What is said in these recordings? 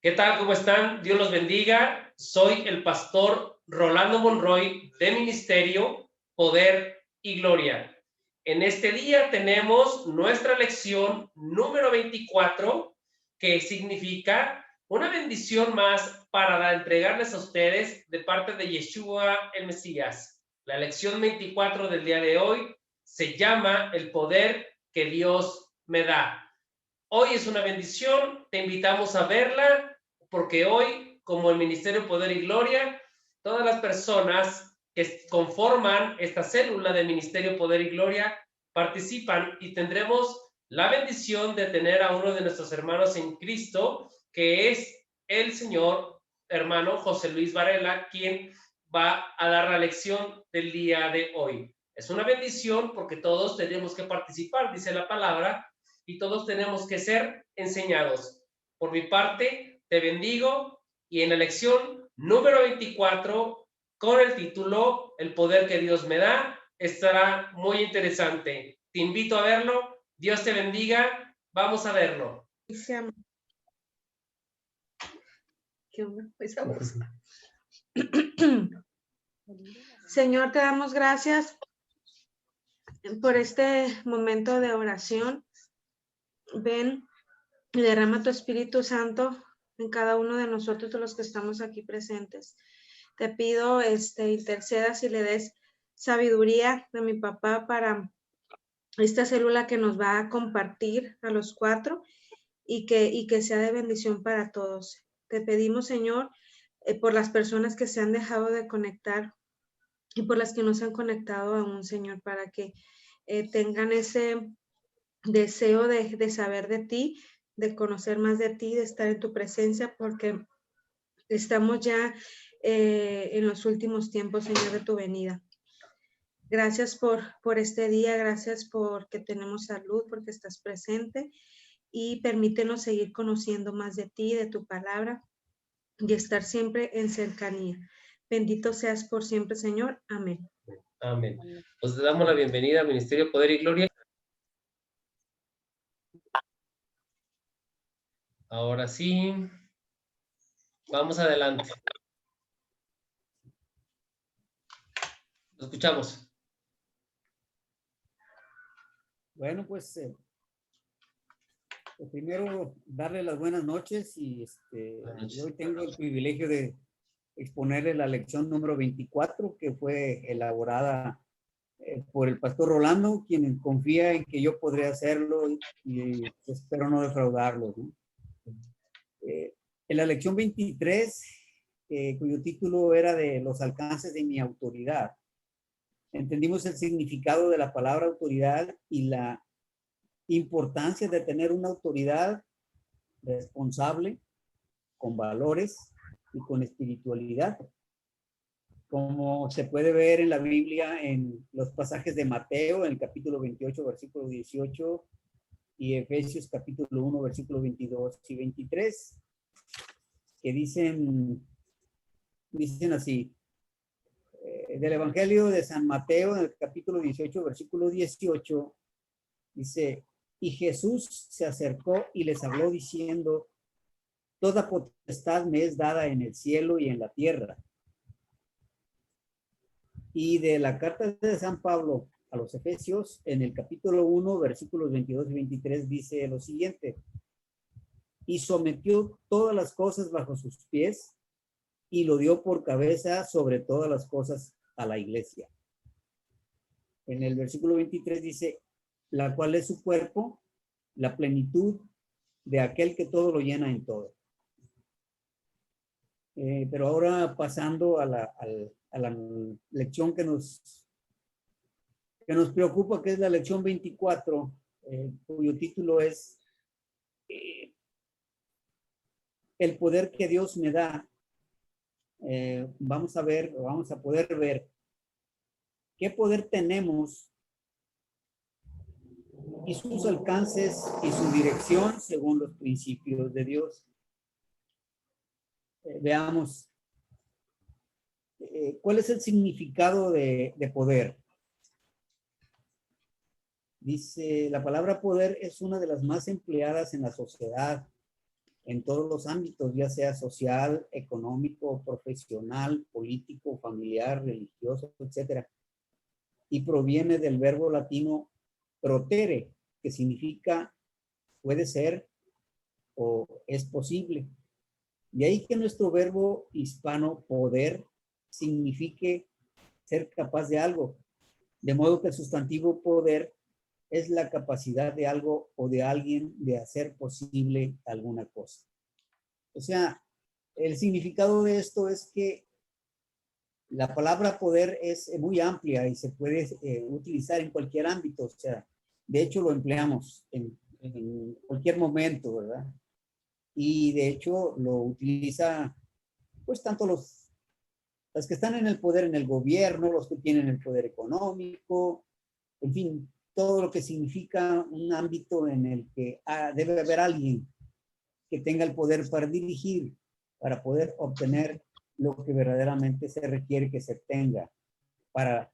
¿Qué tal? ¿Cómo están? Dios los bendiga. Soy el pastor Rolando Monroy de Ministerio, Poder y Gloria. En este día tenemos nuestra lección número 24, que significa una bendición más para entregarles a ustedes de parte de Yeshua el Mesías. La lección 24 del día de hoy se llama El poder que Dios me da. Hoy es una bendición, te invitamos a verla, porque hoy, como el Ministerio Poder y Gloria, todas las personas que conforman esta célula de Ministerio Poder y Gloria participan y tendremos la bendición de tener a uno de nuestros hermanos en Cristo, que es el señor hermano José Luis Varela, quien va a dar la lección del día de hoy. Es una bendición porque todos tenemos que participar, dice la palabra, y todos tenemos que ser enseñados. Por mi parte, te bendigo y en la lección número 24, con el título El poder que Dios me da, estará muy interesante. Te invito a verlo. Dios te bendiga. Vamos a verlo. Señor, te damos gracias por este momento de oración. Ven y derrama tu Espíritu Santo en cada uno de nosotros, de los que estamos aquí presentes. Te pido, intercedas y le des sabiduría a mi papá para esta célula que nos va a compartir a los cuatro y que sea de bendición para todos. Te pedimos, Señor, por las personas que se han dejado de conectar y por las que no se han conectado aún, Señor, para que tengan ese deseo de saber de ti, de conocer más de ti, de estar en tu presencia, porque estamos ya en los últimos tiempos, Señor, de tu venida. Gracias por este día, gracias porque tenemos salud, porque estás presente, y permítenos seguir conociendo más de ti, de tu palabra, y estar siempre en cercanía. Bendito seas por siempre, Señor. Amén. Amén. Pues le damos la bienvenida al Ministerio Poder y Gloria. Ahora sí, vamos adelante. Lo escuchamos. Bueno, pues primero darle las buenas noches y yo hoy tengo el privilegio de exponerle la lección número 24, que fue elaborada por el pastor Rolando, quien confía en que yo podré hacerlo y espero no defraudarlo, ¿no? En la lección 23, cuyo título era de los alcances de mi autoridad, entendimos el significado de la palabra autoridad y la importancia de tener una autoridad responsable, con valores y con espiritualidad, como se puede ver en la Biblia en los pasajes de Mateo, en el capítulo 28, versículo 18, y Efesios capítulo 1, versículo 22 y 23, que dicen así, del Evangelio de San Mateo, en el capítulo 18, versículo 18, dice: y Jesús se acercó y les habló diciendo: toda potestad me es dada en el cielo y en la tierra. Y de la carta de San Pablo a los Efesios, en el capítulo 1, versículos 22 y 23, dice lo siguiente: y sometió todas las cosas bajo sus pies y lo dio por cabeza sobre todas las cosas a la iglesia. En el versículo 23 dice: la cual es su cuerpo, la plenitud de aquel que todo lo llena en todo. Pero ahora pasando a la lección que nos preocupa, que es la lección 24, cuyo título es el poder que Dios me da. Vamos a poder ver qué poder tenemos y sus alcances y su dirección según los principios de Dios. Veamos cuál es el significado de poder. Dice, la palabra poder es una de las más empleadas en la sociedad, en todos los ámbitos, ya sea social, económico, profesional, político, familiar, religioso, etcétera. Y proviene del verbo latino protere, que significa puede ser o es posible. De ahí que nuestro verbo hispano poder signifique ser capaz de algo. De modo que el sustantivo poder es la capacidad de algo o de alguien de hacer posible alguna cosa. O sea, el significado de esto es que la palabra poder es muy amplia y se puede utilizar en cualquier ámbito. O sea, de hecho lo empleamos en cualquier momento, ¿verdad? Y de hecho lo utiliza pues tanto los que están en el poder en el gobierno, los que tienen el poder económico, en fin, todo lo que significa un ámbito en el que debe haber alguien que tenga el poder para dirigir, para poder obtener lo que verdaderamente se requiere que se tenga para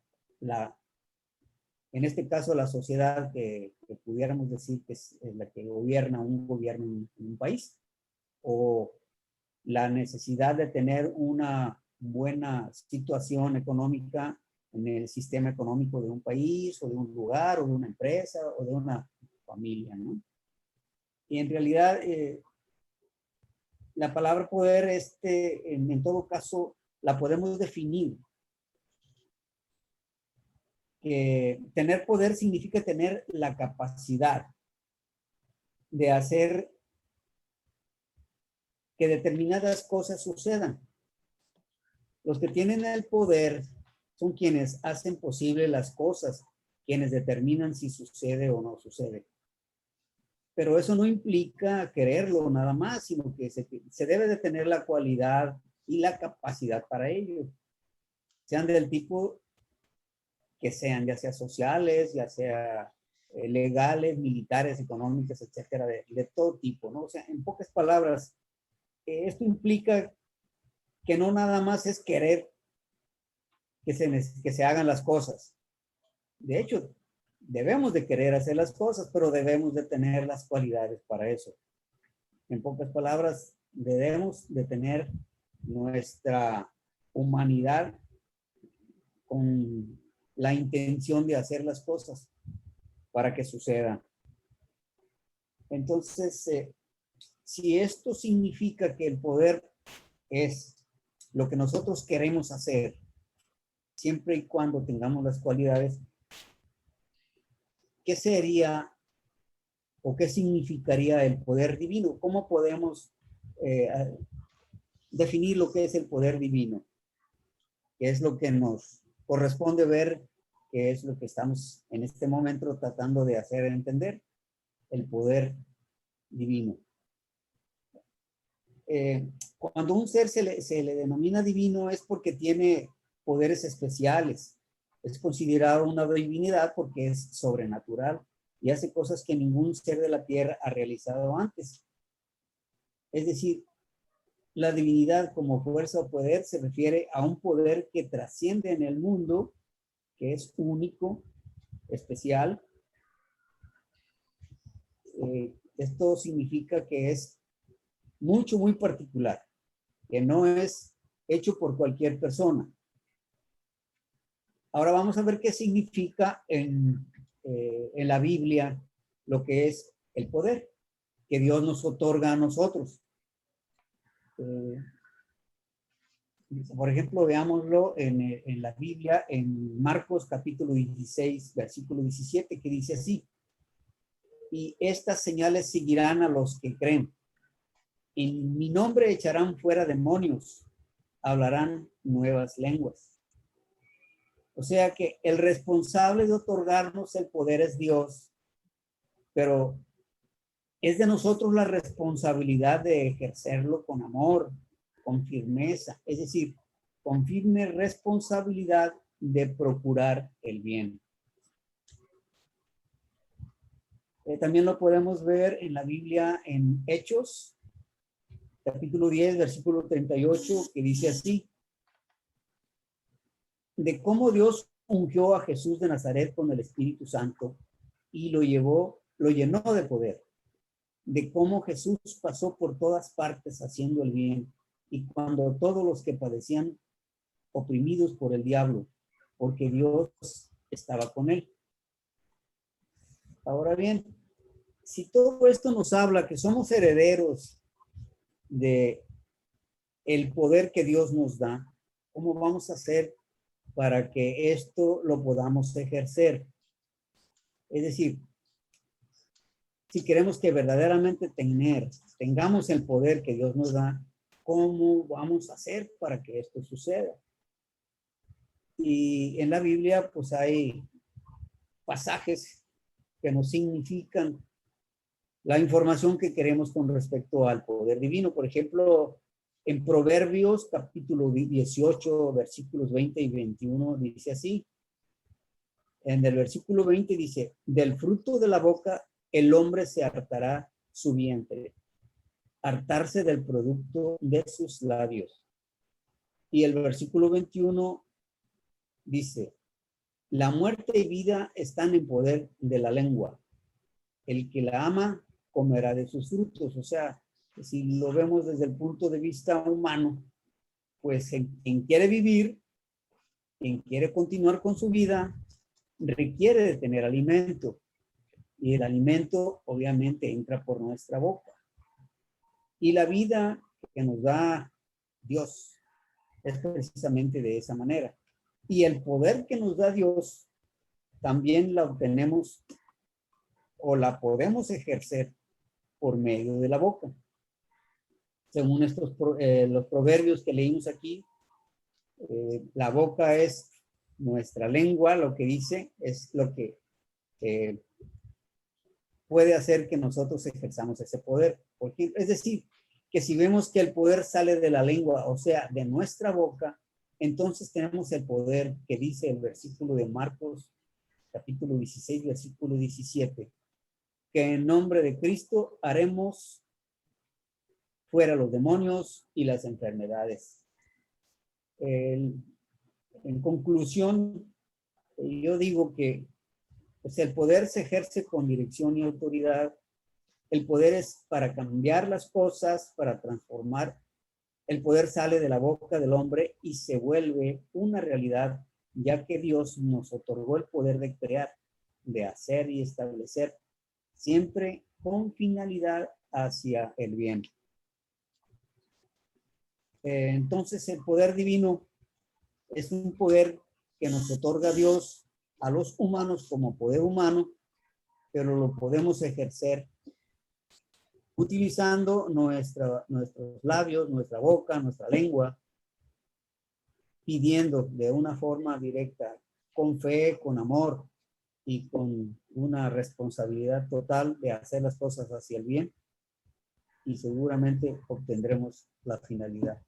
en este caso, la sociedad que pudiéramos decir que es la que gobierna un gobierno en un país, o la necesidad de tener una buena situación económica en el sistema económico de un país, o de un lugar, o de una empresa, o de una familia, ¿no? Y en realidad, la palabra poder, en todo caso, la podemos definir. Que tener poder significa tener la capacidad de hacer que determinadas cosas sucedan. Los que tienen el poder son quienes hacen posible las cosas, quienes determinan si sucede o no sucede. Pero eso no implica quererlo nada más, sino que se debe de tener la cualidad y la capacidad para ello. Sean del tipo que sean, ya sea sociales, ya sea legales, militares, económicas, etcétera, de todo tipo, ¿no? O sea, en pocas palabras, esto implica que no nada más es querer que se hagan las cosas. De hecho, debemos de querer hacer las cosas, pero debemos de tener las cualidades para eso. En pocas palabras, debemos de tener nuestra humanidad con la intención de hacer las cosas para que sucedan. Entonces, si esto significa que el poder es lo que nosotros queremos hacer, siempre y cuando tengamos las cualidades, ¿qué sería o qué significaría el poder divino? ¿Cómo podemos definir lo que es el poder divino? ¿Qué es lo que nos corresponde ver? ¿Qué es lo que estamos en este momento tratando de hacer entender? El poder divino. Cuando un ser se le denomina divino es porque tiene poderes especiales. Es considerado una divinidad porque es sobrenatural y hace cosas que ningún ser de la tierra ha realizado antes. Es decir, la divinidad como fuerza o poder se refiere a un poder que trasciende en el mundo, que es único, especial. Esto significa que es mucho, muy particular, que no es hecho por cualquier persona. Ahora vamos a ver qué significa en la Biblia lo que es el poder que Dios nos otorga a nosotros. Por ejemplo, veámoslo en la Biblia, en Marcos capítulo 16, versículo 17, que dice así: y estas señales seguirán a los que creen. En mi nombre echarán fuera demonios, hablarán nuevas lenguas. O sea que el responsable de otorgarnos el poder es Dios, pero es de nosotros la responsabilidad de ejercerlo con amor, con firmeza, es decir, con firme responsabilidad de procurar el bien. También lo podemos ver en la Biblia en Hechos, capítulo 10, versículo 38, que dice así: de cómo Dios ungió a Jesús de Nazaret con el Espíritu Santo y lo llenó de poder. de cómo Jesús pasó por todas partes haciendo el bien, y cuando todos los que padecían oprimidos por el diablo, porque Dios estaba con él. Ahora bien, si todo esto nos habla que somos herederos de el poder que Dios nos da, ¿cómo vamos a hacer para que esto lo podamos ejercer? Es decir, si queremos que verdaderamente tengamos el poder que Dios nos da, ¿cómo vamos a hacer para que esto suceda? Y en la Biblia, pues hay pasajes que nos significan la información que queremos con respecto al poder divino. Por ejemplo, en Proverbios capítulo 18, versículos 20 y 21, dice así. En el versículo 20 dice, del fruto de la boca el hombre se hartará su vientre, hartarse del producto de sus labios. Y el versículo 21 dice, la muerte y vida están en poder de la lengua. El que la ama comerá de sus frutos. O sea, si lo vemos desde el punto de vista humano, pues quien quiere vivir, quien quiere continuar con su vida, requiere de tener alimento. Y el alimento obviamente entra por nuestra boca. Y la vida que nos da Dios es precisamente de esa manera. Y el poder que nos da Dios también la obtenemos o la podemos ejercer por medio de la boca. Según los proverbios que leímos aquí, la boca es nuestra lengua, lo que dice es lo que puede hacer que nosotros ejerzamos ese poder. Porque, es decir, que si vemos que el poder sale de la lengua, o sea, de nuestra boca, entonces tenemos el poder que dice el versículo de Marcos, capítulo 16, versículo 17, que en nombre de Cristo haremos fuera los demonios y las enfermedades. En conclusión, yo digo que pues, el poder se ejerce con dirección y autoridad. El poder es para cambiar las cosas, para transformar. El poder sale de la boca del hombre y se vuelve una realidad, ya que Dios nos otorgó el poder de crear, de hacer y establecer, siempre con finalidad hacia el bien. Entonces, el poder divino es un poder que nos otorga Dios a los humanos como poder humano, pero lo podemos ejercer utilizando nuestros labios, nuestra boca, nuestra lengua, pidiendo de una forma directa, con fe, con amor y con una responsabilidad total de hacer las cosas hacia el bien, y seguramente obtendremos la finalidad.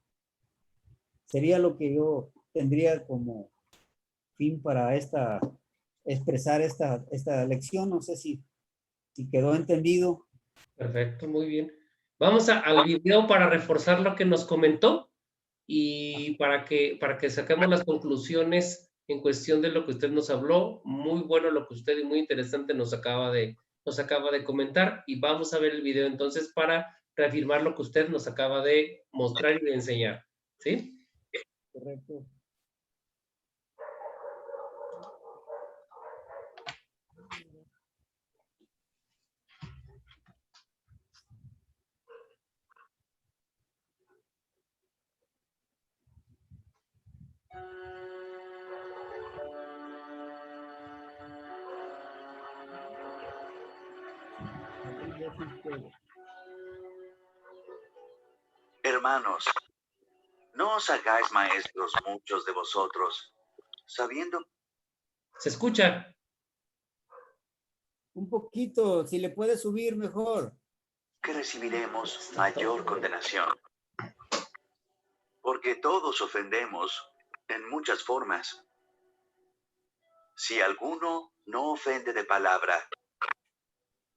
Sería lo que yo tendría como fin para expresar esta lección. No sé si quedó entendido. Perfecto, muy bien. Vamos al video para reforzar lo que nos comentó y para que saquemos las conclusiones en cuestión de lo que usted nos habló. Muy bueno lo que usted y muy interesante nos acaba de comentar, y vamos a ver el video entonces para reafirmar lo que usted nos acaba de mostrar y de enseñar. ¿Sí? Correcto. Hermanos, no os hagáis maestros muchos de vosotros, sabiendo. ¿Se escucha? Un poquito, si le puede subir mejor. Que recibiremos mayor condenación. Porque todos ofendemos en muchas formas. Si alguno no ofende de palabra,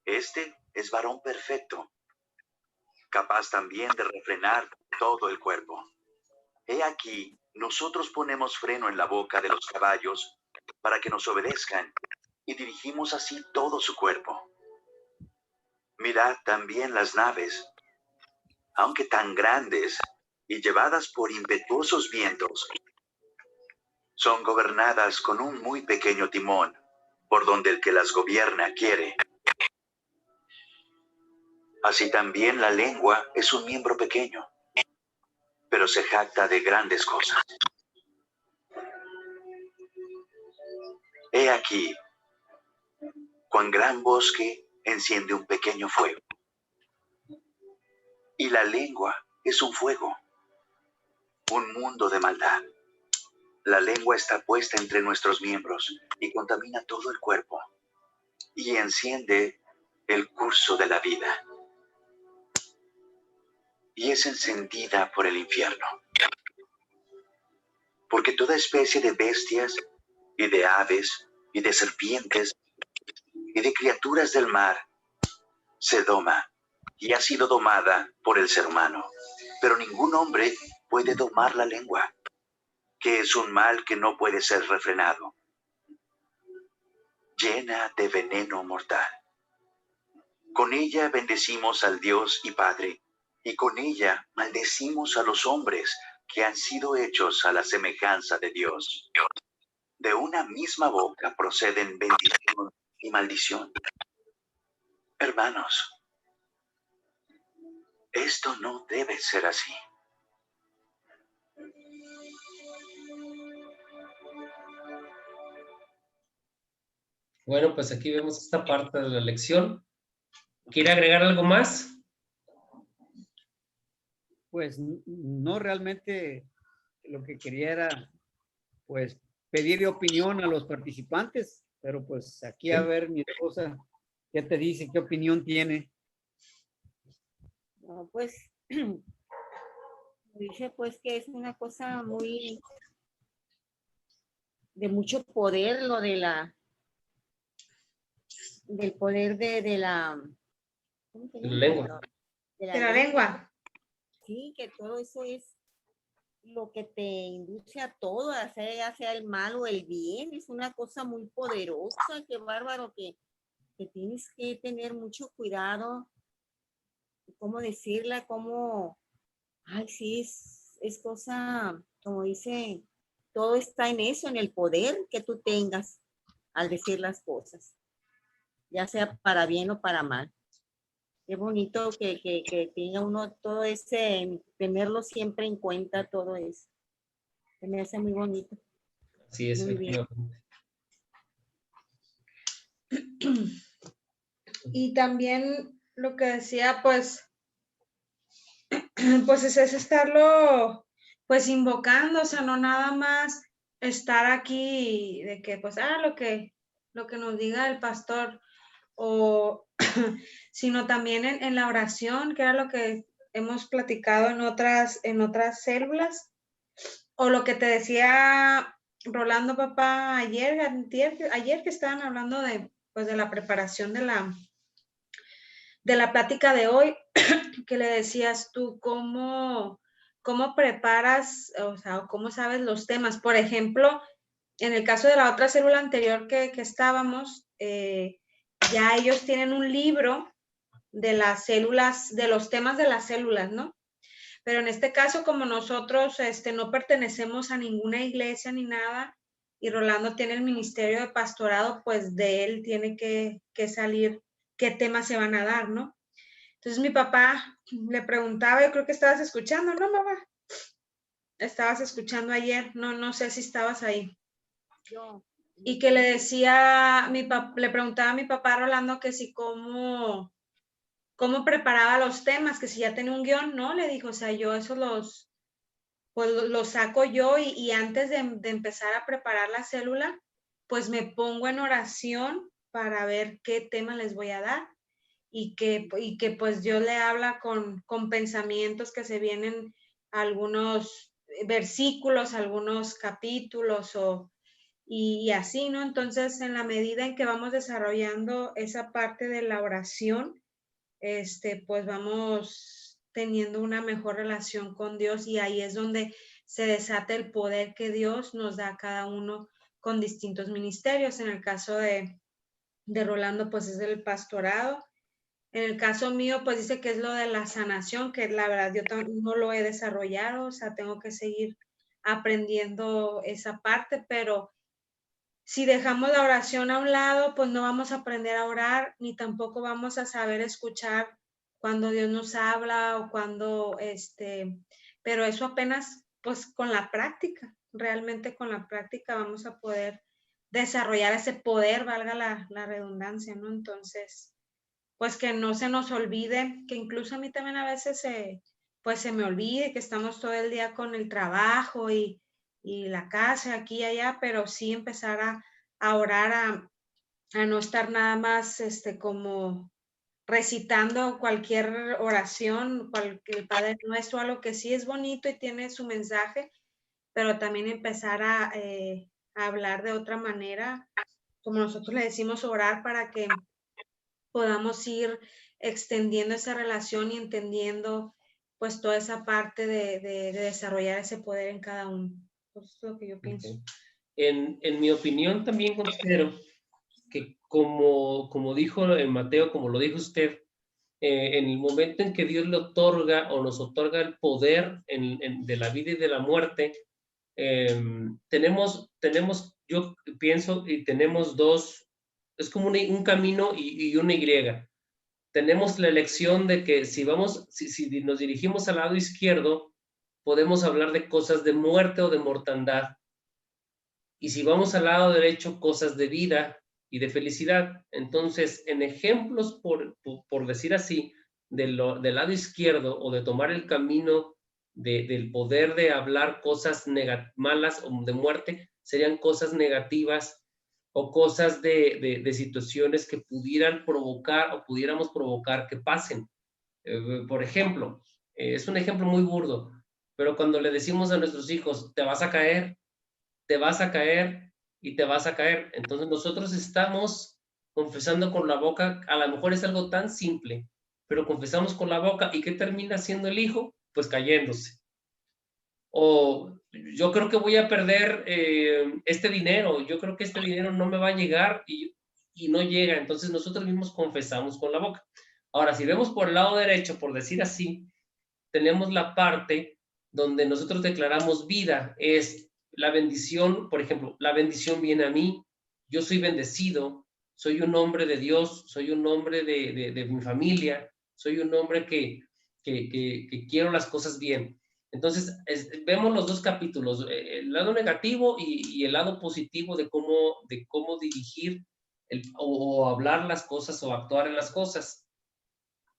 este es varón perfecto, capaz también de refrenar todo el cuerpo. He aquí, nosotros ponemos freno en la boca de los caballos para que nos obedezcan y dirigimos así todo su cuerpo. Mirad también las naves, aunque tan grandes y llevadas por impetuosos vientos, son gobernadas con un muy pequeño timón, por donde el que las gobierna quiere. Así también la lengua es un miembro pequeño, pero se jacta de grandes cosas. He aquí, cuán gran bosque enciende un pequeño fuego. Y la lengua es un fuego, un mundo de maldad. La lengua está puesta entre nuestros miembros y contamina todo el cuerpo y enciende el curso de la vida. Y es encendida por el infierno. Porque toda especie de bestias y de aves y de serpientes y de criaturas del mar se doma y ha sido domada por el ser humano. Pero ningún hombre puede domar la lengua, que es un mal que no puede ser refrenado, llena de veneno mortal. Con ella bendecimos al Dios y Padre, y con ella maldecimos a los hombres que han sido hechos a la semejanza de Dios. De una misma boca proceden bendición y maldición. Hermanos, esto no debe ser así. Bueno, pues aquí vemos esta parte de la lección. ¿Quiere agregar algo más? Pues no, realmente lo que quería era pues pedir opinión a los participantes, pero pues aquí a ver mi esposa, ¿qué te dice? ¿Qué opinión tiene? No, pues dice pues que es una cosa muy de mucho poder lo de del poder de la ¿cómo se llama? Lengua. De De la lengua. Sí, que todo eso es lo que te induce a todo, a hacer ya sea el mal o el bien, es una cosa muy poderosa, qué bárbaro que tienes que tener mucho cuidado, cómo decirla, cómo, ay, sí, es cosa, como dice, todo está en eso, en el poder que tú tengas al decir las cosas, ya sea para bien o para mal. Qué bonito que tenga uno todo ese, tenerlo siempre en cuenta, todo eso. Se me hace muy bonito. Sí, es Muy bien. Y también lo que decía, pues es estarlo, pues invocando, o sea, no nada más estar aquí de que, pues, lo que nos diga el pastor, o sino también en la oración, que era lo que hemos platicado en otras células, o lo que te decía Rolando, papá, ayer que estaban hablando de, pues, de la preparación de la plática de hoy, que le decías tú, cómo preparas, o sea, cómo sabes los temas. Por ejemplo, en el caso de la otra célula anterior que estábamos, ya ellos tienen un libro de las células, de los temas de las células, ¿no? Pero en este caso, como nosotros no pertenecemos a ninguna iglesia ni nada, y Rolando tiene el ministerio de pastorado, pues de él tiene que salir qué temas se van a dar, ¿no? Entonces mi papá le preguntaba, yo creo que estabas escuchando, ¿no, mamá? Estabas escuchando ayer, no sé si estabas ahí. Yo. Y que le decía, le preguntaba a mi papá Rolando que si cómo preparaba los temas, que si ya tenía un guión, ¿no? Le dijo, o sea, yo eso los saco yo y antes de empezar a preparar la célula, pues me pongo en oración para ver qué tema les voy a dar. Y que pues Dios le habla con pensamientos que se vienen, algunos versículos, algunos capítulos y así, ¿no? Entonces, en la medida en que vamos desarrollando esa parte de la oración, pues vamos teniendo una mejor relación con Dios, y ahí es donde se desata el poder que Dios nos da a cada uno con distintos ministerios. En el caso de Rolando, pues es el pastorado. En el caso mío, pues dice que es lo de la sanación, que la verdad yo no lo he desarrollado, o sea, tengo que seguir aprendiendo esa parte, pero si dejamos la oración a un lado, pues no vamos a aprender a orar, ni tampoco vamos a saber escuchar cuando Dios nos habla o cuando, pero eso apenas, pues con la práctica, realmente con la práctica vamos a poder desarrollar ese poder, valga la redundancia, ¿no? Entonces, pues que no se nos olvide, que incluso a mí también a veces pues se me olvide que estamos todo el día con el trabajo y la casa aquí y allá, pero sí empezar a orar, a no estar nada más como recitando cualquier oración, el Padre Nuestro, algo que sí es bonito y tiene su mensaje, pero también empezar a hablar de otra manera, como nosotros le decimos, orar para que podamos ir extendiendo esa relación y entendiendo pues toda esa parte de desarrollar ese poder en cada uno. Eso es lo que yo pienso. Okay. En mi opinión también considero que como dijo en Mateo, como lo dijo usted, en el momento en que Dios le otorga o nos otorga el poder de la vida y de la muerte, tenemos, yo pienso, y tenemos dos, es como un camino y una Y. Tenemos la elección de que si nos dirigimos al lado izquierdo, podemos hablar de cosas de muerte o de mortandad. Y si vamos al lado derecho, cosas de vida y de felicidad. Entonces, en ejemplos, por decir así, del lado izquierdo o de tomar el camino del poder de hablar cosas malas o de muerte, serían cosas negativas o cosas de situaciones que pudieran provocar o pudiéramos provocar que pasen. Por ejemplo, es un ejemplo muy burdo, pero cuando le decimos a nuestros hijos, te vas a caer y te vas a caer. Entonces nosotros estamos confesando con la boca, a lo mejor es algo tan simple, pero confesamos con la boca y ¿qué termina siendo el hijo? Pues cayéndose. O yo creo que voy a perder este dinero, yo creo que este dinero no me va a llegar y no llega. Entonces nosotros mismos confesamos con la boca. Ahora, si vemos por el lado derecho, por decir así, tenemos la parte donde nosotros declaramos vida, es la bendición, por ejemplo, la bendición viene a mí, yo soy bendecido, soy un hombre de Dios, soy un hombre de mi familia, soy un hombre que quiero las cosas bien. Entonces, vemos los dos capítulos, el lado negativo y el lado positivo de cómo dirigir o hablar las cosas o actuar en las cosas.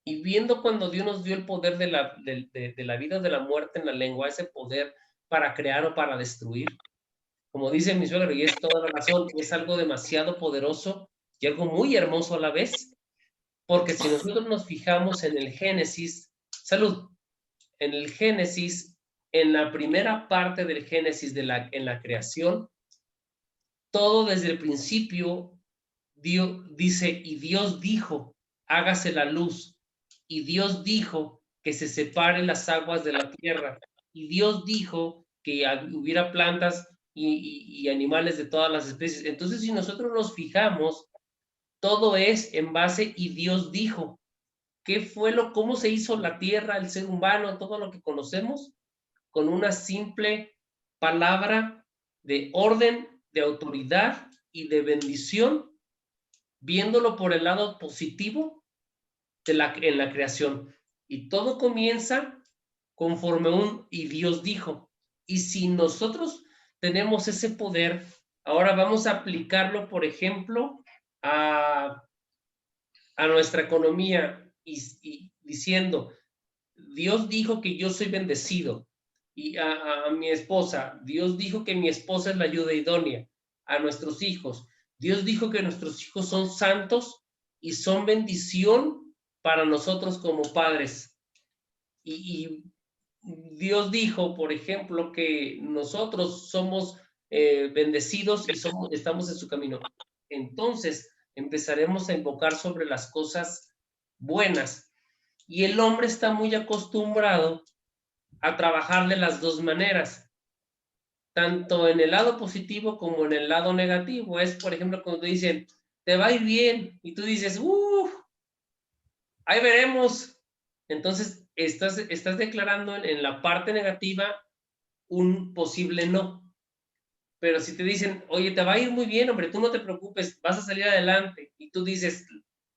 Y viendo cuando Dios nos dio el poder de la vida o de la muerte en la lengua, ese poder para crear o para destruir, como dice mi suegro, y es toda la razón, es algo demasiado poderoso y algo muy hermoso a la vez, porque si nosotros nos fijamos en el Génesis, salud, en el Génesis, en la primera parte del Génesis en la creación, todo desde el principio, Dios dice, y Dios dijo, hágase la luz. Y Dios dijo que se separen las aguas de la tierra. Y Dios dijo que hubiera plantas y animales de todas las especies. Entonces, si nosotros nos fijamos, todo es en base y Dios dijo. ¿Qué fue cómo se hizo la tierra, el ser humano, todo lo que conocemos? Con una simple palabra de orden, de autoridad y de bendición, viéndolo por el lado positivo en la creación. Y todo comienza conforme y Dios dijo. Y si nosotros tenemos ese poder, ahora vamos a aplicarlo, por ejemplo, a nuestra economía y diciendo, Dios dijo que yo soy bendecido. Y a mi esposa, Dios dijo que mi esposa es la ayuda idónea. A nuestros hijos, Dios dijo que nuestros hijos son santos y son bendición para nosotros como padres. Y Dios dijo, por ejemplo, que nosotros somos bendecidos y estamos en su camino. Entonces empezaremos a invocar sobre las cosas buenas. Y el hombre está muy acostumbrado a trabajar de las dos maneras, tanto en el lado positivo como en el lado negativo. Es, por ejemplo, cuando te dicen, te va a ir bien, y tú dices, ahí veremos. Entonces, estás declarando en la parte negativa un posible no. Pero si te dicen, oye, te va a ir muy bien, hombre, tú no te preocupes, vas a salir adelante. Y tú dices,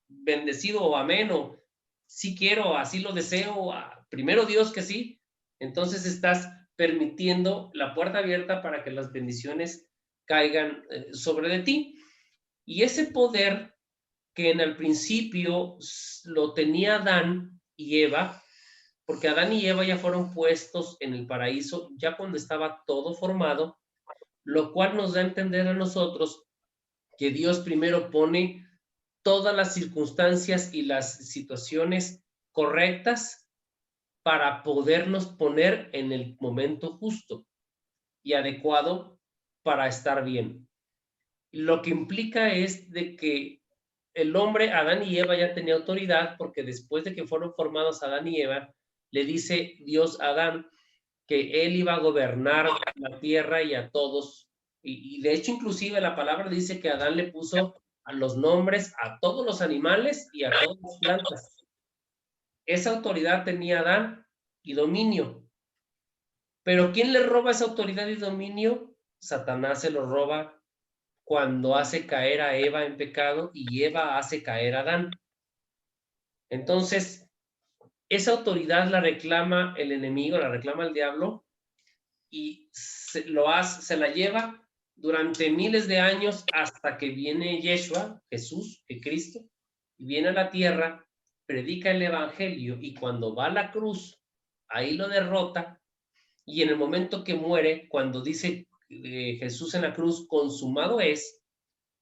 bendecido o amén, o sí quiero, así lo deseo, primero Dios que sí. Entonces estás permitiendo la puerta abierta para que las bendiciones caigan sobre de ti. Y ese poder que en el principio lo tenía Adán y Eva, porque Adán y Eva ya fueron puestos en el paraíso ya cuando estaba todo formado, lo cual nos da a entender a nosotros que Dios primero pone todas las circunstancias y las situaciones correctas para podernos poner en el momento justo y adecuado para estar bien. Lo que implica es de que el hombre, Adán y Eva, ya tenía autoridad porque después de que fueron formados Adán y Eva, le dice Dios a Adán que él iba a gobernar la tierra y a todos. Y de hecho, inclusive la palabra dice que Adán le puso a los nombres a todos los animales y a todas las plantas. Esa autoridad tenía Adán y dominio. Pero ¿quién le roba esa autoridad y dominio? Satanás se lo roba cuando hace caer a Eva en pecado y Eva hace caer a Adán. Entonces, esa autoridad la reclama el enemigo, la reclama el diablo, y se la lleva durante miles de años hasta que viene Yeshua, Jesús, que Cristo, y viene a la tierra, predica el evangelio, y cuando va a la cruz, ahí lo derrota, y en el momento que muere, cuando dice Jesús en la cruz, consumado es,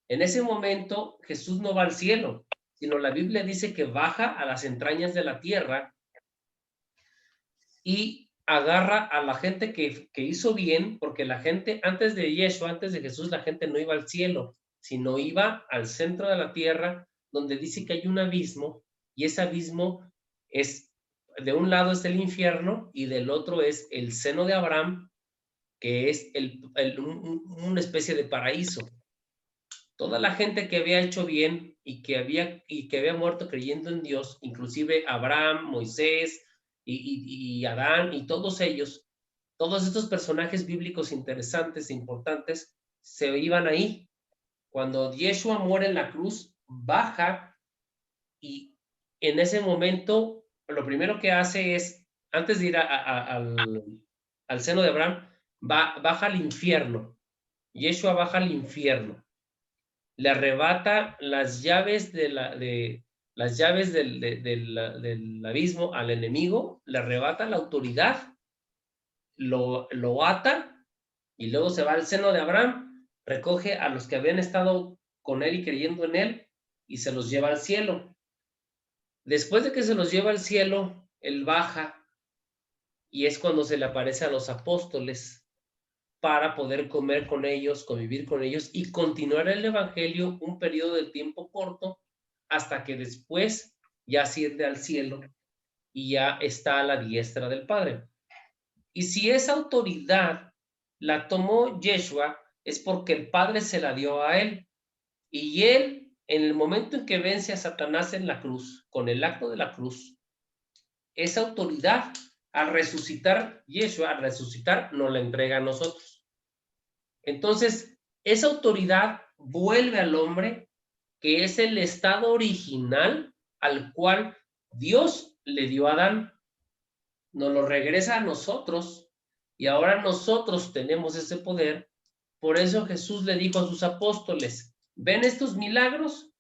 en ese momento Jesús no va al cielo, sino la Biblia dice que baja a las entrañas de la tierra y agarra a la gente que hizo bien, porque la gente antes de Yeshua, antes de Jesús, la gente no iba al cielo, sino iba al centro de la tierra, donde dice que hay un abismo, y ese abismo es, de un lado es el infierno, y del otro es el seno de Abraham, que es una especie de paraíso. Toda la gente que había hecho bien y que había muerto creyendo en Dios, inclusive Abraham, Moisés y Adán y todos ellos, todos estos personajes bíblicos interesantes e importantes, se iban ahí. Cuando Yeshua muere en la cruz, baja, y en ese momento lo primero que hace es, antes de ir al seno de Abraham, baja al infierno. Yeshua baja al infierno, le arrebata las llaves las llaves del abismo al enemigo, le arrebata la autoridad, lo ata, y luego se va al seno de Abraham, recoge a los que habían estado con él y creyendo en él, y se los lleva al cielo. Después de que se los lleva al cielo, él baja, y es cuando se le aparece a los apóstoles para poder comer con ellos, convivir con ellos y continuar el evangelio un periodo de tiempo corto hasta que después ya asciende al cielo y ya está a la diestra del Padre. Y si esa autoridad la tomó Yeshua, es porque el Padre se la dio a él. Y él, en el momento en que vence a Satanás en la cruz, con el acto de la cruz, esa autoridad, al resucitar Yeshua, al resucitar, nos la entrega a nosotros. Entonces, esa autoridad vuelve al hombre, que es el estado original al cual Dios le dio a Adán. Nos lo regresa a nosotros, y ahora nosotros tenemos ese poder. Por eso Jesús le dijo a sus apóstoles, ¿ven estos milagros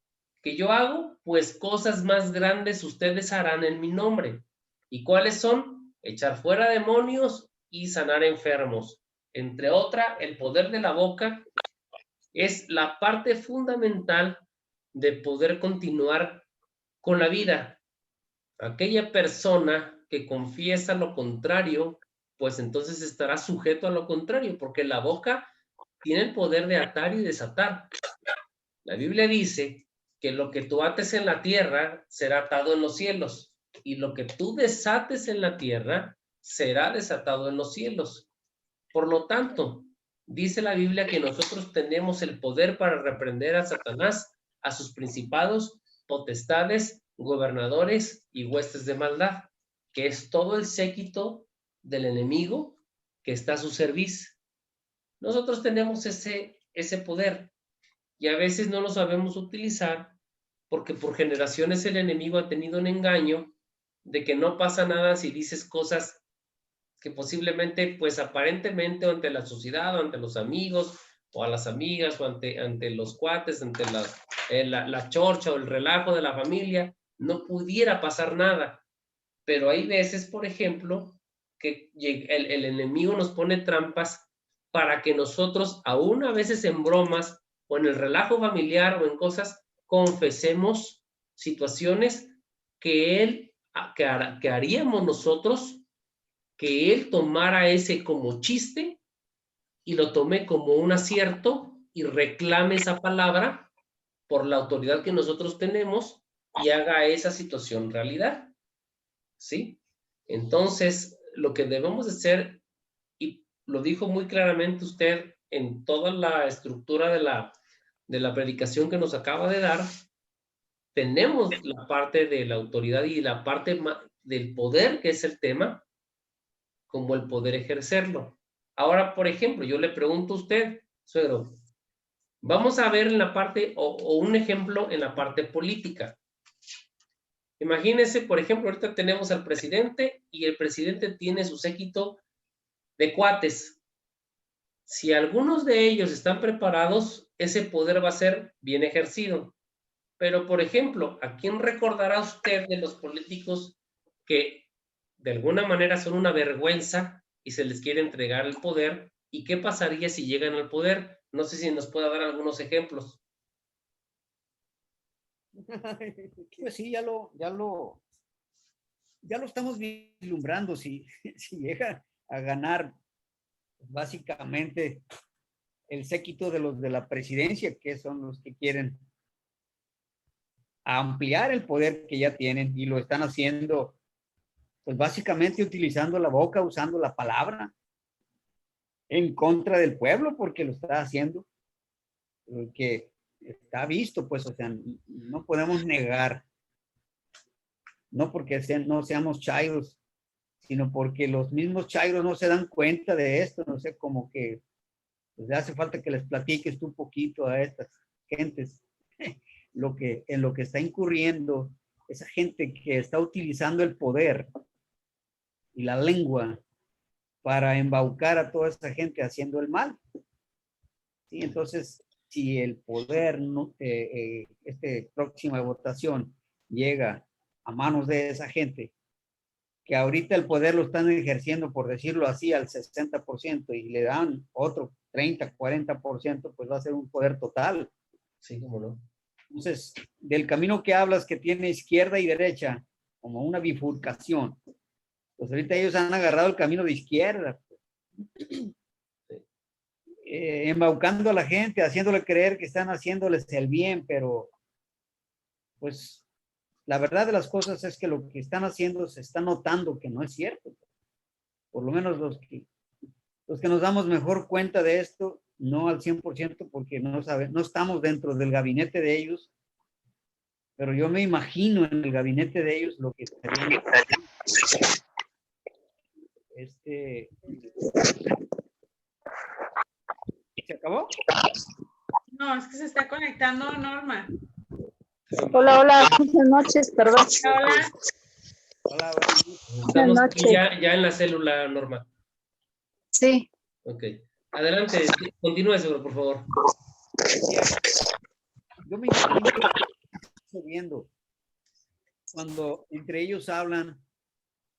que yo hago? Pues cosas más grandes ustedes harán en mi nombre. ¿Y cuáles son? Echar fuera demonios y sanar enfermos. Entre otra, el poder de la boca es la parte fundamental de poder continuar con la vida. Aquella persona que confiesa lo contrario, pues entonces estará sujeto a lo contrario, porque la boca tiene el poder de atar y desatar. La Biblia dice que lo que tú ates en la tierra será atado en los cielos, y lo que tú desates en la tierra será desatado en los cielos. Por lo tanto, dice la Biblia que nosotros tenemos el poder para reprender a Satanás, a sus principados, potestades gobernadores y huestes de maldad, que es todo el séquito del enemigo que está a su servicio. Nosotros tenemos ese poder y a veces no lo sabemos utilizar porque por generaciones el enemigo ha tenido un engaño de que no pasa nada si dices cosas que posiblemente, pues aparentemente, o ante la sociedad, o ante los amigos, o a las amigas, o ante los cuates, ante la chorcha o el relajo de la familia, no pudiera pasar nada. Pero hay veces, por ejemplo, que el enemigo nos pone trampas para que nosotros, aún a veces en bromas, o en el relajo familiar, o en cosas, confesemos situaciones que que haríamos nosotros, que él tomara ese como chiste y lo tome como un acierto y reclame esa palabra por la autoridad que nosotros tenemos y haga esa situación realidad. ¿Sí? Entonces, lo que debemos de hacer, y lo dijo muy claramente usted en toda la estructura de la predicación que nos acaba de dar, tenemos la parte de la autoridad y la parte del poder, que es el tema, como el poder ejercerlo. Ahora, por ejemplo, yo le pregunto a usted, suegro, vamos a ver en la parte, o un ejemplo en la parte política. Imagínese, por ejemplo, ahorita tenemos al presidente y el presidente tiene su séquito de cuates. Si algunos de ellos están preparados, ese poder va a ser bien ejercido. Pero, por ejemplo, ¿a quién recordará usted de los políticos que de alguna manera son una vergüenza y se les quiere entregar el poder? ¿Y qué pasaría si llegan al poder? No sé si nos pueda dar algunos ejemplos. Pues sí, ya lo estamos vislumbrando. Si llega a ganar básicamente el séquito de los de la presidencia, que son los que quieren ampliar el poder que ya tienen y lo están haciendo, pues básicamente utilizando la boca, usando la palabra en contra del pueblo, porque lo está haciendo, que está visto, pues, o sea, no podemos negar, no porque no seamos chairos, sino porque los mismos chairos no se dan cuenta de esto, no sé, como que pues, hace falta que les platiques tú un poquito a estas gentes en lo que está incurriendo esa gente que está utilizando el poder y la lengua para embaucar a toda esa gente haciendo el mal. ¿Sí? Entonces, si el poder, próxima votación llega a manos de esa gente, que ahorita el poder lo están ejerciendo, por decirlo así, al 60% y le dan otro 30, 40%, pues va a ser un poder total. Sí, cómo no. Entonces, del camino que hablas, que tiene izquierda y derecha, como una bifurcación, pues ahorita ellos han agarrado el camino de izquierda, embaucando a la gente, haciéndole creer que están haciéndoles el bien, pero pues la verdad de las cosas es que lo que están haciendo se está notando que no es cierto. Por lo menos los que nos damos mejor cuenta de esto, no al 100% porque no estamos dentro del gabinete de ellos, pero yo me imagino en el gabinete de ellos lo que estaría. ¿Se acabó? No, es que se está conectando Norma. Hola, hola, buenas noches, perdón. Hola. Hola, Estamos noches. ya en la célula, Norma. Sí, Ok. Adelante, continúe, seguro, por favor. Yo me imagino que está viendo cuando entre ellos hablan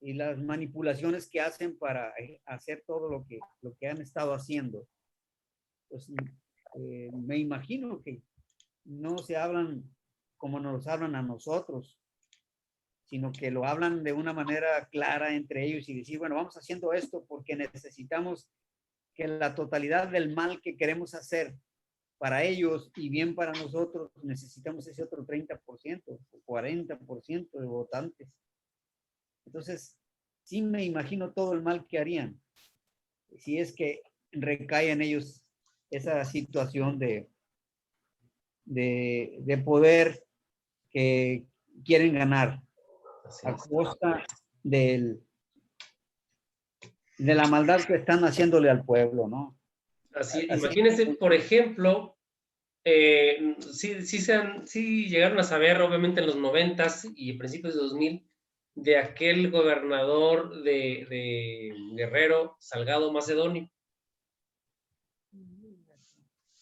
y las manipulaciones que hacen para hacer todo lo que han estado haciendo. Pues me imagino que no se hablan como nos hablan a nosotros, sino que lo hablan de una manera clara entre ellos y decir, bueno, vamos haciendo esto porque necesitamos que la totalidad del mal que queremos hacer para ellos y bien para nosotros, necesitamos ese otro 30% o 40% de votantes. Entonces, sí me imagino todo el mal que harían si es que recae en ellos esa situación de poder que quieren ganar Así a es. costa de la maldad que están haciéndole al pueblo, ¿no? Así, Así- imagínense, por ejemplo, sí llegaron a saber, obviamente en los 90s y principios de 2000, de aquel gobernador de Guerrero, Salgado Macedonio.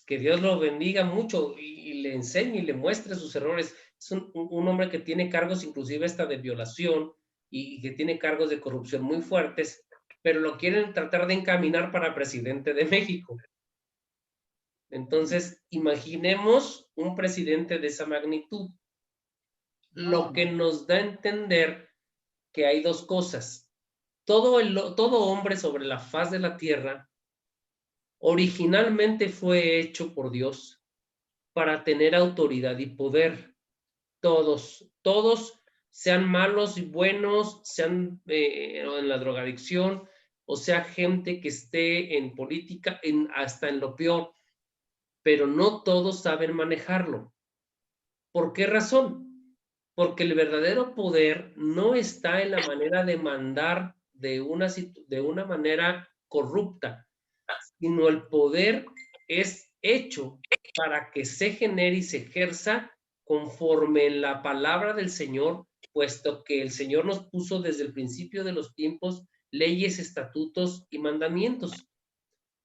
Que Dios lo bendiga mucho y le enseñe y le muestre sus errores. Es un hombre que tiene cargos inclusive hasta de violación y que tiene cargos de corrupción muy fuertes, pero lo quieren tratar de encaminar para presidente de México. Entonces, imaginemos un presidente de esa magnitud. Lo que nos da a entender que hay dos cosas. Todo hombre sobre la faz de la tierra originalmente fue hecho por Dios para tener autoridad y poder. Todos, sean malos y buenos, sean en la drogadicción, o sea, gente que esté en política, hasta en lo peor, pero no todos saben manejarlo. ¿Por qué razón? Porque el verdadero poder no está en la manera de mandar de una manera corrupta, sino el poder es hecho para que se genere y se ejerza conforme en la palabra del Señor, puesto que el Señor nos puso desde el principio de los tiempos leyes, estatutos y mandamientos,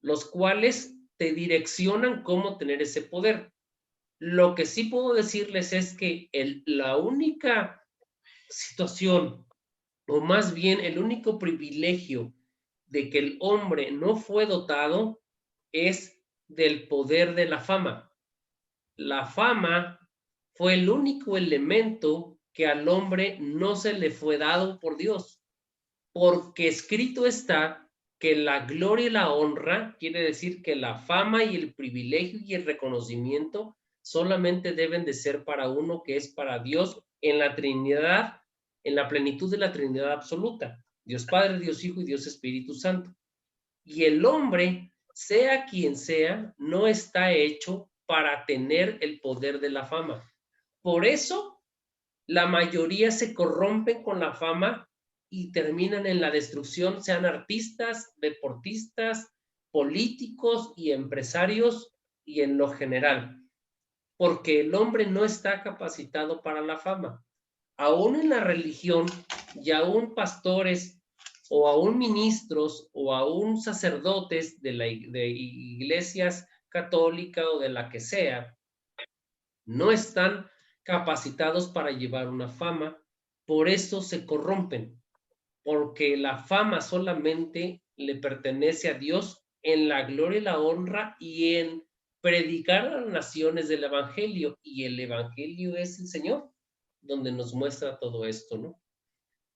los cuales te direccionan cómo tener ese poder. Lo que sí puedo decirles es que la única situación, o más bien el único privilegio de que el hombre no fue dotado es del poder de la fama. La fama fue el único elemento que al hombre no se le fue dado por Dios, porque escrito está que la gloria y la honra, quiere decir que la fama y el privilegio y el reconocimiento solamente deben de ser para uno, que es para Dios en la Trinidad, en la plenitud de la Trinidad absoluta, Dios Padre, Dios Hijo y Dios Espíritu Santo. Y el hombre, sea quien sea, no está hecho para tener el poder de la fama. Por eso, la mayoría se corrompen con la fama y terminan en la destrucción, sean artistas, deportistas, políticos y empresarios y en lo general, porque el hombre no está capacitado para la fama. Aún en la religión y aún pastores o aún ministros o aún sacerdotes de iglesias católicas o de la que sea, no están capacitados para llevar una fama, por eso se corrompen, porque la fama solamente le pertenece a Dios en la gloria y la honra y en predicar a las naciones del evangelio, y el evangelio es el Señor donde nos muestra todo esto, ¿no?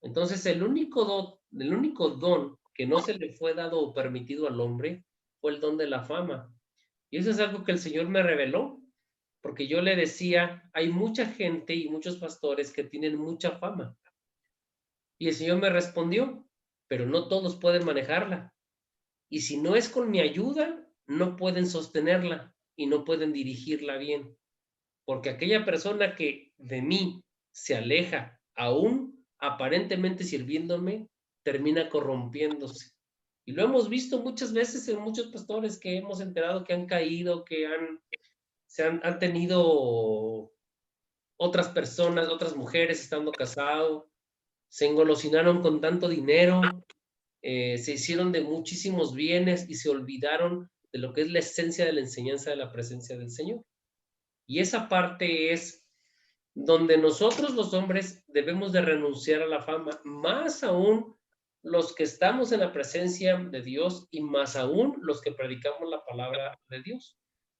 Entonces el único don que no se le fue dado o permitido al hombre fue el don de la fama. Y eso es algo que el Señor me reveló, porque yo le decía, hay mucha gente y muchos pastores que tienen mucha fama. Y el Señor me respondió, pero no todos pueden manejarla. Y si no es con mi ayuda, no pueden sostenerla y no pueden dirigirla bien. Porque aquella persona que de mí se aleja, aún aparentemente sirviéndome, termina corrompiéndose. Y lo hemos visto muchas veces en muchos pastores que hemos enterado que han caído, que han tenido otras personas, otras mujeres estando casados, se engolosinaron con tanto dinero, se hicieron de muchísimos bienes y se olvidaron de lo que es la esencia de la enseñanza de la presencia del Señor. Y esa parte es donde nosotros los hombres debemos de renunciar a la fama, más aún los que estamos en la presencia de Dios y más aún los que predicamos la palabra de Dios.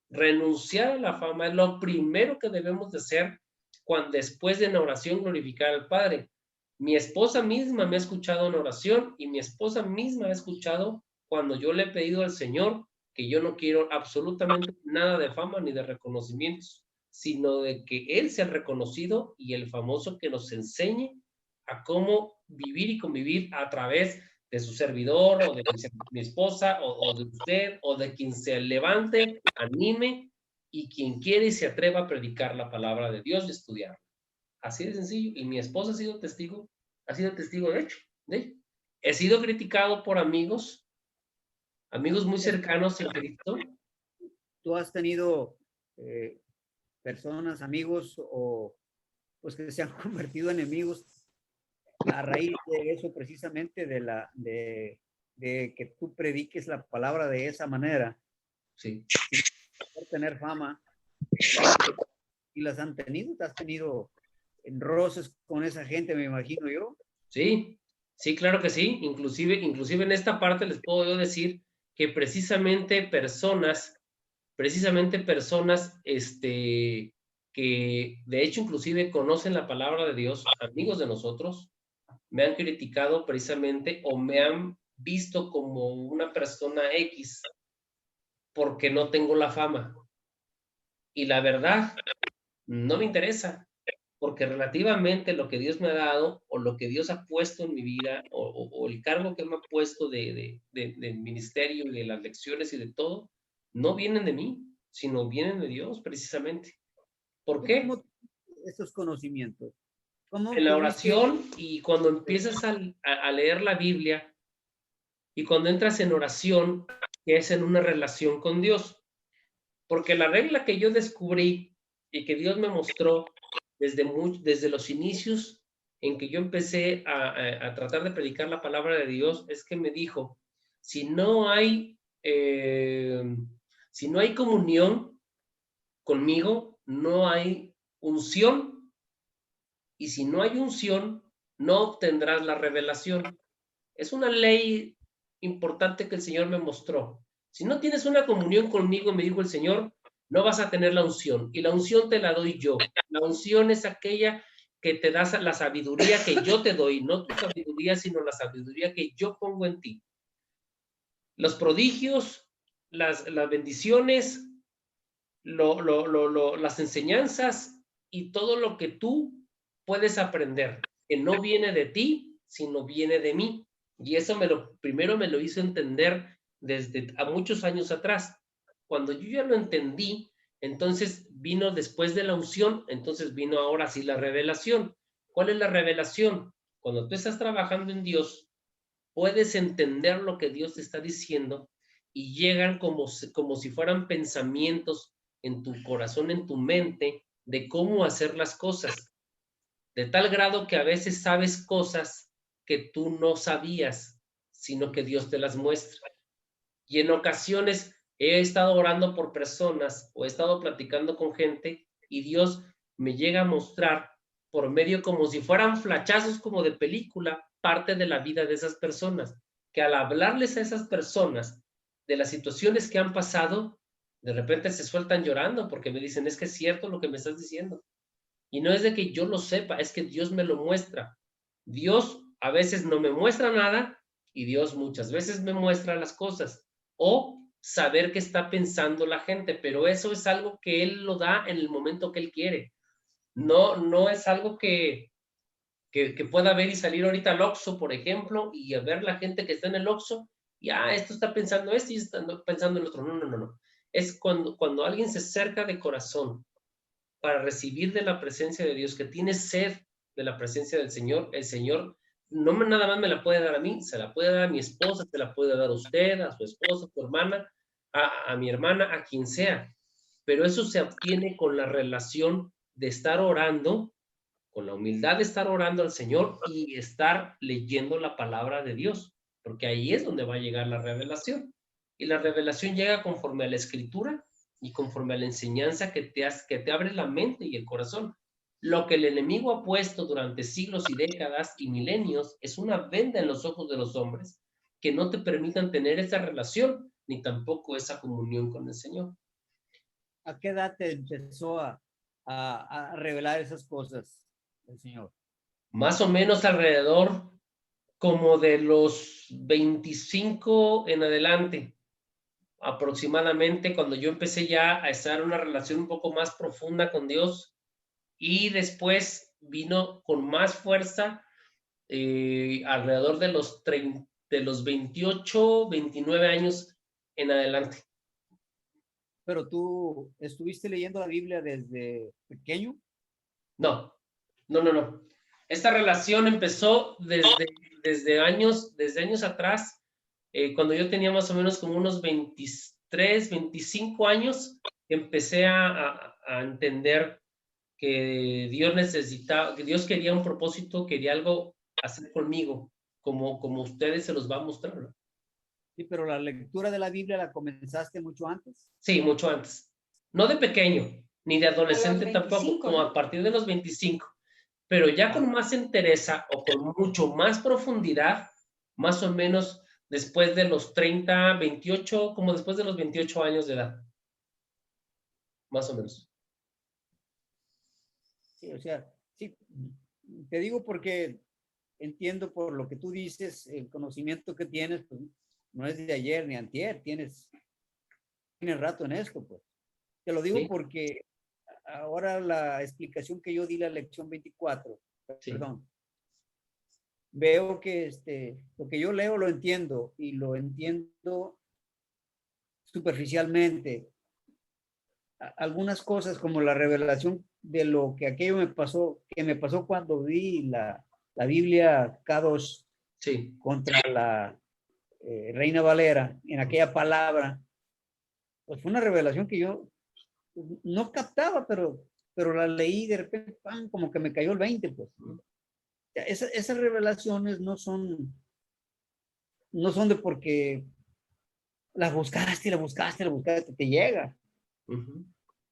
Renunciar a la fama es lo primero que debemos de hacer cuando después de en oración glorificar al Padre. Mi esposa misma me ha escuchado en oración y mi esposa misma ha escuchado cuando yo le he pedido al Señor que yo no quiero absolutamente nada de fama ni de reconocimientos, sino de que Él sea reconocido y el famoso que nos enseñe a cómo vivir y convivir a través de su servidor o de mi esposa o de usted o de quien se levante, anime y quien quiere y se atreva a predicar la palabra de Dios y estudiarla. Así de sencillo. Y mi esposa ha sido testigo de hecho. De ello. He sido criticado por amigos muy cercanos en Cristo. ¿Tú has tenido personas, amigos o pues que se han convertido en enemigos a raíz de eso, precisamente de que tú prediques la palabra de esa manera? Sí. Por tener fama, y las han tenido, te has tenido en roces con esa gente, me imagino yo. Sí, sí, claro que sí. Inclusive en esta parte les puedo yo decir que precisamente personas, que de hecho inclusive conocen la palabra de Dios, amigos de nosotros, me han criticado precisamente o me han visto como una persona X porque no tengo la fama. Y la verdad, no me interesa, porque relativamente lo que Dios me ha dado o lo que Dios ha puesto en mi vida o el cargo que me ha puesto del ministerio y de las lecciones y de todo, no vienen de mí, sino vienen de Dios precisamente. ¿Por qué? ¿Cómo estos conocimientos? ¿Cómo En la tuviste? oración y cuando empiezas a leer la Biblia y cuando entras en oración, que es en una relación con Dios. Porque la regla que yo descubrí y que Dios me mostró desde los inicios en que yo empecé a tratar de predicar la palabra de Dios es que me dijo, si no hay, si no hay comunión conmigo, no hay unción, y si no hay unción, no obtendrás la revelación. Es una ley importante que el Señor me mostró. Si no tienes una comunión conmigo, me dijo el Señor, no vas a tener la unción. Y la unción te la doy yo. La unción es aquella que te da la sabiduría que yo te doy, no tu sabiduría, sino la sabiduría que yo pongo en ti. Los prodigios, las bendiciones, las enseñanzas y todo lo que tú puedes aprender, que no viene de ti, sino viene de mí. Y eso primero me lo hizo entender desde a muchos años atrás. Cuando yo ya lo entendí, entonces vino después de la unción, entonces vino ahora sí la revelación. ¿Cuál es la revelación? Cuando tú estás trabajando en Dios, puedes entender lo que Dios te está diciendo y llegan como si fueran pensamientos en tu corazón, en tu mente, de cómo hacer las cosas. De tal grado que a veces sabes cosas que tú no sabías, sino que Dios te las muestra. Y en ocasiones he estado orando por personas o he estado platicando con gente y Dios me llega a mostrar por medio como si fueran flachazos como de película, parte de la vida de esas personas, que al hablarles a esas personas de las situaciones que han pasado, de repente se sueltan llorando porque me dicen, es que es cierto lo que me estás diciendo. Y no es de que yo lo sepa, es que Dios me lo muestra. Dios a veces no me muestra nada y Dios muchas veces me muestra las cosas. O saber qué está pensando la gente, pero eso es algo que Él lo da en el momento que Él quiere. No es algo que pueda ver y salir ahorita al Oxxo, por ejemplo, y a ver la gente que está en el Oxxo, y esto está pensando esto y está pensando el otro. No. Es cuando alguien se acerca de corazón para recibir de la presencia de Dios, que tiene sed de la presencia del Señor, el Señor nada más me la puede dar a mí, se la puede dar a mi esposa, se la puede dar a usted, a su esposa, a tu hermana, a mi hermana, a quien sea. Pero eso se obtiene con la relación de estar orando, con la humildad de estar orando al Señor y estar leyendo la palabra de Dios, porque ahí es donde va a llegar la revelación. Y la revelación llega conforme a la escritura y conforme a la enseñanza que te abre la mente y el corazón. Lo que el enemigo ha puesto durante siglos y décadas y milenios es una venda en los ojos de los hombres que no te permitan tener esa relación ni tampoco esa comunión con el Señor. ¿A qué edad te empezó a revelar esas cosas el Señor? Más o menos alrededor como de los 25 en adelante, aproximadamente, cuando yo empecé ya a estar en una relación un poco más profunda con Dios, y después vino con más fuerza alrededor de los 28, 29 años en adelante. ¿Pero tú estuviste leyendo la Biblia desde pequeño? No, No. Esta relación empezó desde años atrás, cuando yo tenía más o menos como unos 23, 25 años, empecé a entender que Dios necesitaba, que Dios quería un propósito, quería algo hacer conmigo, como ustedes se los va a mostrar, ¿no? Sí, pero la lectura de la Biblia la comenzaste mucho antes. Sí, mucho antes. No de pequeño, ni de adolescente 25, tampoco, como ¿no? a partir de los 25. Pero ya con más entereza o con mucho más profundidad, más o menos después de los 30, 28, como después de los 28 años de edad. Más o menos. Sí, o sea, sí, te digo porque entiendo por lo que tú dices, el conocimiento que tienes, pues no es de ayer ni antier, tienes rato en esto, pues. Te lo digo Sí, porque ahora la explicación que yo di la lección 24, sí. perdón, veo que lo que yo leo lo entiendo y lo entiendo superficialmente. Algunas cosas como la revelación de lo que aquello me pasó, que me pasó cuando vi la Biblia K2 Sí. contra la Reina Valera, en aquella palabra, pues fue una revelación que yo no captaba, pero la leí de repente, ¡pam!, como que me cayó el 20, pues. Esas revelaciones no son de porque las buscaste, te llega. Uh-huh.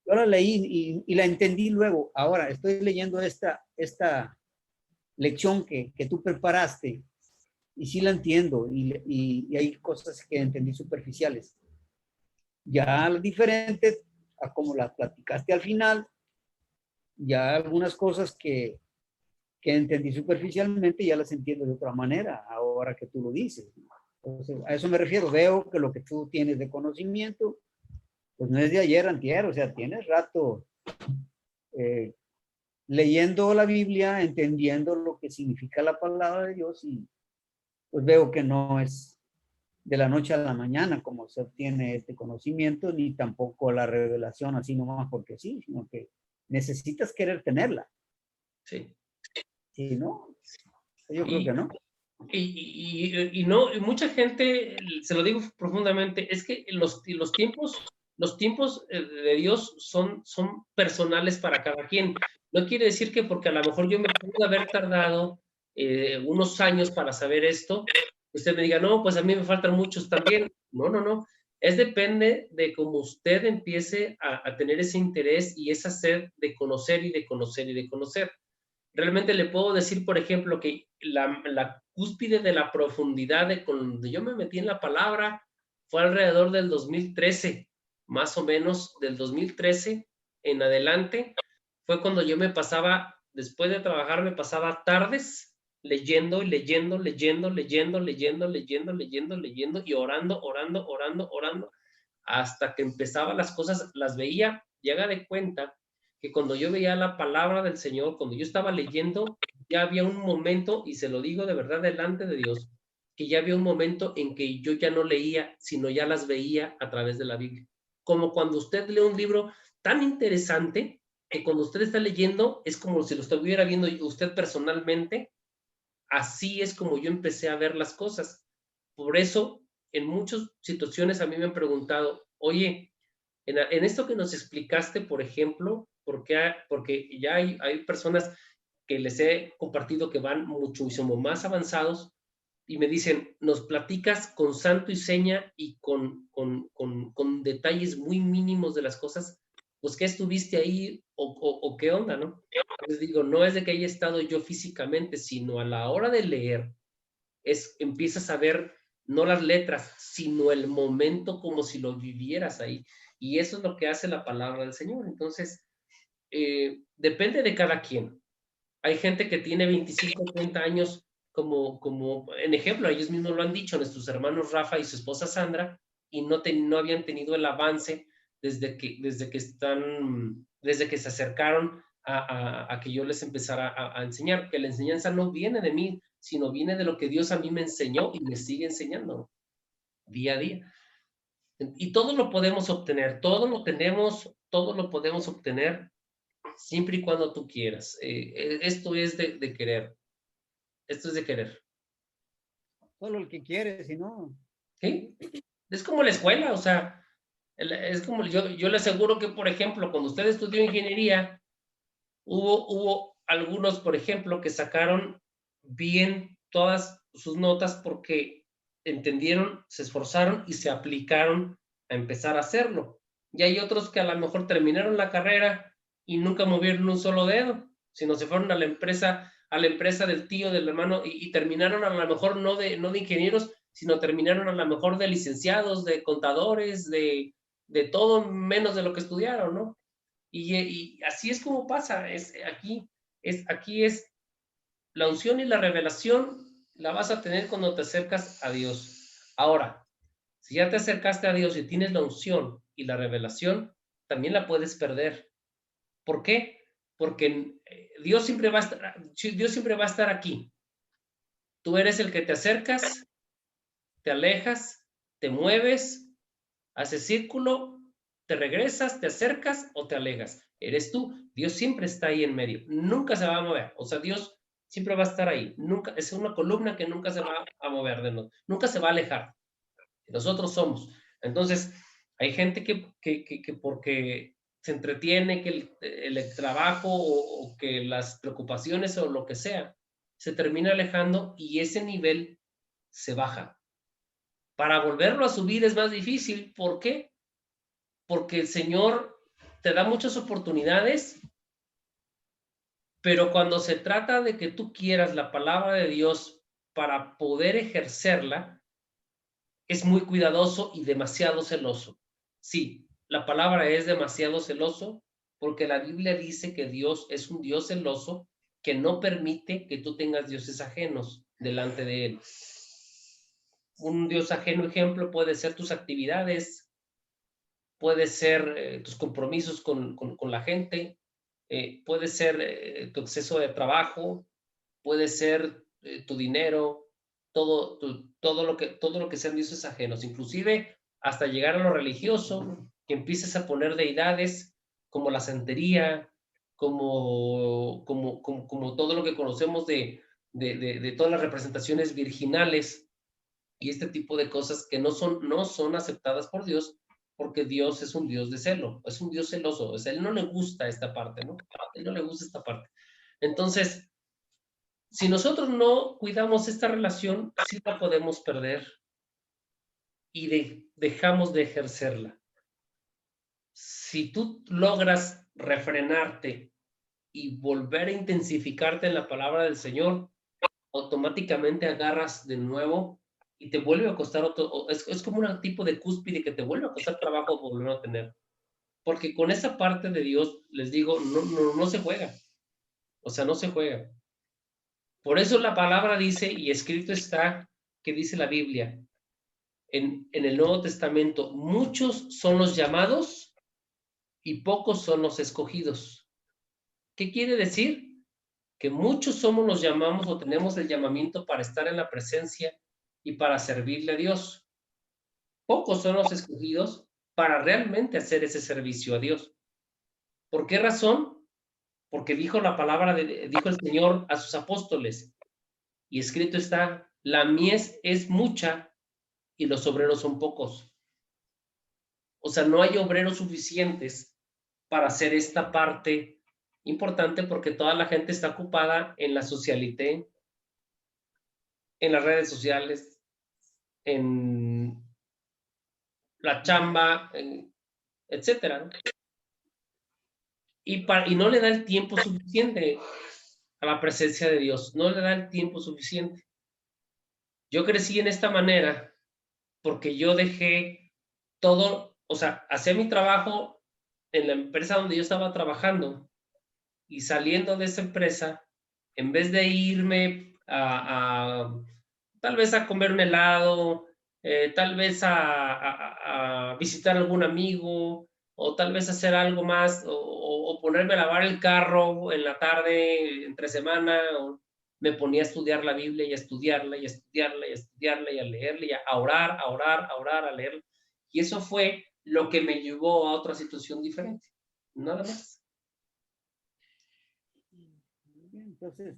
Yo la leí y la entendí luego. Ahora estoy leyendo esta lección que tú preparaste y sí la entiendo y hay cosas que entendí superficiales. Ya diferente a como las platicaste al final, ya algunas cosas que entendí superficialmente ya las entiendo de otra manera ahora que tú lo dices. Entonces, a eso me refiero. Veo que lo que tú tienes de conocimiento, pues no es de ayer antier, o sea, tienes rato leyendo la Biblia, entendiendo lo que significa la palabra de Dios y pues veo que no es de la noche a la mañana como se obtiene este conocimiento, ni tampoco la revelación así nomás porque sí, sino que necesitas querer tenerla. Sí. Sí, ¿no? Yo creo que no. Y no, y mucha gente, se lo digo profundamente, es que los tiempos de Dios son personales para cada quien. No quiere decir que porque a lo mejor yo me pude haber tardado unos años para saber esto, usted me diga, no, pues a mí me faltan muchos también. No. Es depende de cómo usted empiece a tener ese interés y esa sed de conocer y de conocer y de conocer. Realmente le puedo decir, por ejemplo, que la cúspide de la profundidad de cuando yo me metí en la palabra fue alrededor del 2013, más o menos del 2013 en adelante, fue cuando yo me pasaba, después de trabajar, me pasaba tardes leyendo y leyendo y orando, hasta que empezaba las cosas, las veía, llega de cuenta que cuando yo veía la palabra del Señor, cuando yo estaba leyendo, ya había un momento, y se lo digo de verdad delante de Dios, que ya había un momento en que yo ya no leía, sino ya las veía a través de la Biblia. Como cuando usted lee un libro tan interesante que cuando usted está leyendo es como si lo estuviera viendo usted personalmente. Así es como yo empecé a ver las cosas. Por eso, en muchas situaciones a mí me han preguntado, oye, en esto que nos explicaste, por ejemplo, porque ya hay personas que les he compartido que van muchísimo más avanzados y me dicen, nos platicas con santo y seña y con detalles muy mínimos de las cosas, pues ¿qué estuviste ahí o qué onda, no? Les digo, no es de que haya estado yo físicamente, sino a la hora de leer, empiezas a ver no las letras, sino el momento como si lo vivieras ahí. Y eso es lo que hace la palabra del Señor. Entonces, depende de cada quien. Hay gente que tiene 25, 30 años, como en ejemplo, ellos mismos lo han dicho, nuestros hermanos Rafa y su esposa Sandra, y no habían tenido el avance desde que se acercaron a que yo les empezara a enseñar, que la enseñanza no viene de mí, sino viene de lo que Dios a mí me enseñó y me sigue enseñando día a día. Y todo lo podemos obtener, todo lo tenemos, todo lo podemos obtener siempre y cuando tú quieras. Esto es de querer. Esto es de querer. Solo el que quiere, si no. ¿Sí? Es como la escuela, o sea, es como yo le aseguro que, por ejemplo, cuando usted estudió ingeniería, hubo algunos, por ejemplo, que sacaron bien todas sus notas porque entendieron, se esforzaron y se aplicaron a empezar a hacerlo. Y hay otros que a lo mejor terminaron la carrera y nunca movieron un solo dedo, sino se fueron a la empresa del tío, del hermano, y terminaron a lo mejor no de ingenieros, sino terminaron a lo mejor de licenciados, de contadores, de todo menos de lo que estudiaron, ¿no? Y así es como pasa, aquí es la unción y la revelación la vas a tener cuando te acercas a Dios. Ahora, si ya te acercaste a Dios y tienes la unción y la revelación, también la puedes perder. ¿Por qué? Porque Dios siempre va a estar aquí. Tú eres el que te acercas, te alejas, te mueves, haces círculo, te regresas, te acercas o te alejas. Eres tú. Dios siempre está ahí en medio. Nunca se va a mover. O sea, Dios siempre va a estar ahí. Nunca, es una columna que nunca se va a mover de nosotros. Nunca se va a alejar. Nosotros somos. Entonces, hay gente que porque se entretiene, que el trabajo o que las preocupaciones o lo que sea, se termina alejando y ese nivel se baja. Para volverlo a subir es más difícil. ¿Por qué? Porque el Señor te da muchas oportunidades, pero cuando se trata de que tú quieras la palabra de Dios para poder ejercerla, es muy cuidadoso y demasiado celoso. Sí, la palabra es demasiado celoso porque la Biblia dice que Dios es un Dios celoso que no permite que tú tengas dioses ajenos delante de Él. Un Dios ajeno, ejemplo, puede ser tus actividades, puede ser tus compromisos con la gente, puede ser tu exceso de trabajo, puede ser tu dinero, todo lo que sean dioses ajenos, inclusive hasta llegar a lo religioso, que empieces a poner deidades como la santería, como todo lo que conocemos de todas las representaciones virginales y este tipo de cosas que no son aceptadas por Dios, porque Dios es un Dios de celo, es un Dios celoso, o sea, Él no le gusta esta parte, ¿no? A Él no le gusta esta parte. Entonces, si nosotros no cuidamos esta relación, sí la podemos perder y dejamos de ejercerla. Si tú logras refrenarte y volver a intensificarte en la palabra del Señor, automáticamente agarras de nuevo y te vuelve a costar es como un tipo de cúspide que te vuelve a costar trabajo volver a tener. Porque con esa parte de Dios, les digo, no se juega. O sea, no se juega. Por eso la palabra dice, y escrito está, que dice la Biblia, en el Nuevo Testamento, muchos son los llamados y pocos son los escogidos. ¿Qué quiere decir? Que muchos somos los llamados o tenemos el llamamiento para estar en la presencia y para servirle a Dios. Pocos son los escogidos para realmente hacer ese servicio a Dios. ¿Por qué razón? Porque dijo el Señor a sus apóstoles, y escrito está, la mies es mucha y los obreros son pocos. O sea, no hay obreros suficientes para hacer esta parte importante porque toda la gente está ocupada en la socialité, en las redes sociales, en la chamba, etcétera, ¿no? Y no le da el tiempo suficiente a la presencia de Dios, no le da el tiempo suficiente. Yo crecí en esta manera porque yo dejé todo, o sea, hacía mi trabajo en la empresa donde yo estaba trabajando y saliendo de esa empresa, en vez de irme tal vez a comer un helado, tal vez a visitar a algún amigo, o tal vez hacer algo más, o ponerme a lavar el carro en la tarde, entre semana, o me ponía a estudiar la Biblia y a estudiarla y a estudiarla y a estudiarla y a leerla y a orar, a leer. Y eso fue lo que me llevó a otra situación diferente. Nada más. Entonces,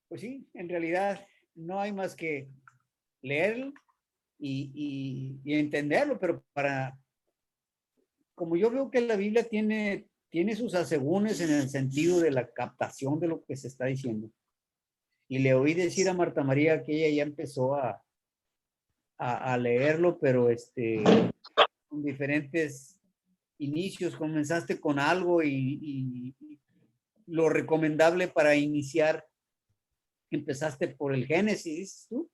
pues sí, en realidad no hay más que leerlo y entenderlo, pero como yo veo que la Biblia tiene sus asegúnes en el sentido de la captación de lo que se está diciendo. Y le oí decir a Marta María que ella ya empezó a leerlo, pero con diferentes inicios. Comenzaste con algo y lo recomendable para iniciar, empezaste por el Génesis, ¿dices tú?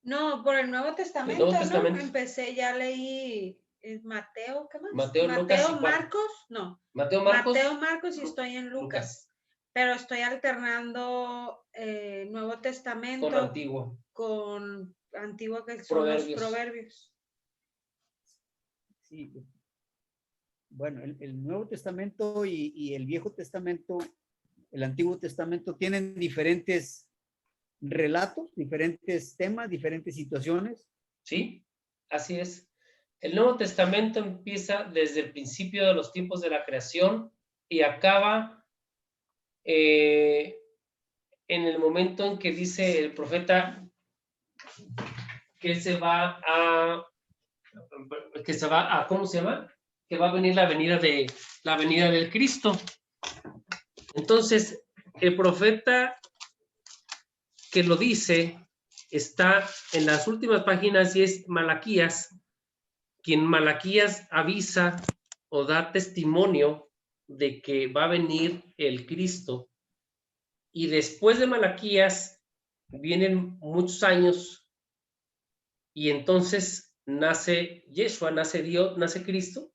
No, por el Nuevo Testamento, Nuevo Testamento. ¿no? Empecé, ya leí Mateo, ¿qué más? Mateo, Lucas y Juan. Marcos, no. Mateo, Marcos. Mateo, Marcos y estoy en Lucas. Pero estoy alternando Nuevo Testamento Con Antiguo que son los Proverbios. Sí. Bueno, el Nuevo Testamento y el Viejo Testamento, el Antiguo Testamento tienen diferentes relatos, diferentes temas, diferentes situaciones. Sí, así es. El Nuevo Testamento empieza desde el principio de los tiempos de la creación y acaba en el momento en que dice el profeta que se va a, ¿cómo se llama? Que va a venir la venida del Cristo. Entonces, el profeta que lo dice está en las últimas páginas y es Malaquías, quien Malaquías avisa o da testimonio de que va a venir el Cristo. Y después de Malaquías vienen muchos años y entonces nace Yeshua, nace Dios, nace Cristo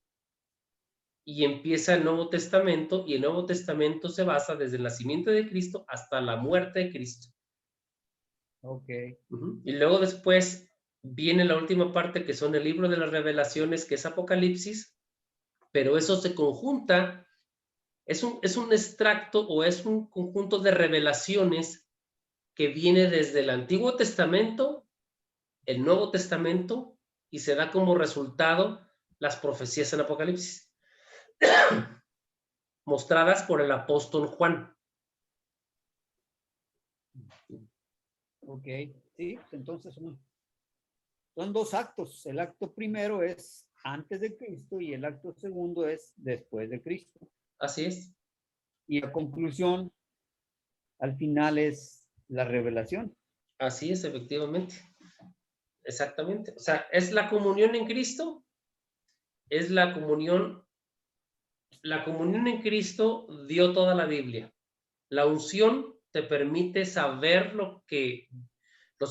y empieza el Nuevo Testamento, y el Nuevo Testamento se basa desde el nacimiento de Cristo hasta la muerte de Cristo. Ok. Y luego después viene la última parte, que son el libro de las revelaciones, que es Apocalipsis, pero eso se conjunta, es un extracto o es un conjunto de revelaciones que viene desde el Antiguo Testamento, el Nuevo Testamento, y se da como resultado las profecías en Apocalipsis, mostradas por el apóstol Juan. Ok, sí, entonces son dos actos. El acto primero es antes de Cristo y el acto segundo es después de Cristo. Así es. Y la conclusión al final es la revelación. Así es, efectivamente. Exactamente. O sea, es la comunión en Cristo, es la comunión en Cristo dio toda la Biblia. La unción te permite saber los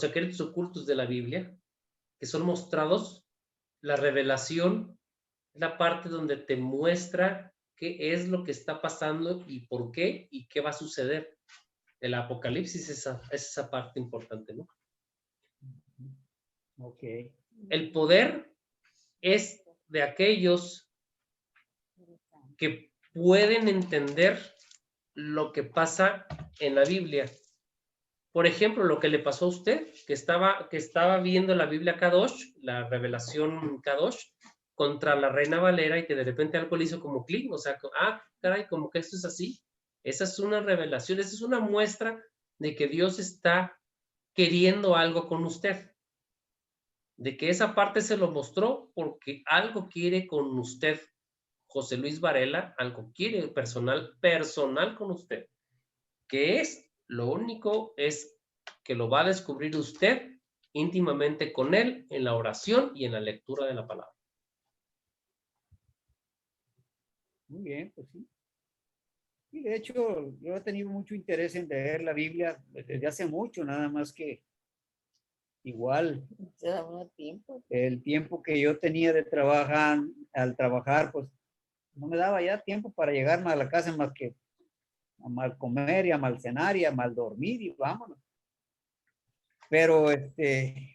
secretos ocultos de la Biblia, que son mostrados. La revelación es la parte donde te muestra qué es lo que está pasando y por qué y qué va a suceder. El Apocalipsis es esa parte importante, ¿no? Ok. El poder es de aquellos que pueden entender lo que pasa en la Biblia. Por ejemplo, lo que le pasó a usted, que estaba viendo la Biblia Kadosh, la revelación Kadosh, contra la Reina Valera, y que de repente algo le hizo como clic, o sea, caray, como que esto es así. Esa es una revelación, esa es una muestra de que Dios está queriendo algo con usted. De que esa parte se lo mostró porque algo quiere con usted. José Luis Varela algo quiere personal con usted. ¿Qué es? Lo único es que lo va a descubrir usted íntimamente con él en la oración y en la lectura de la palabra. Muy bien, pues sí. Y de hecho, yo he tenido mucho interés en leer la Biblia desde hace mucho, nada más que igual el tiempo que yo tenía de trabajar, al trabajar, pues no me daba ya tiempo para llegar a la casa más que a mal comer y a mal cenar y a mal dormir y vámonos. Pero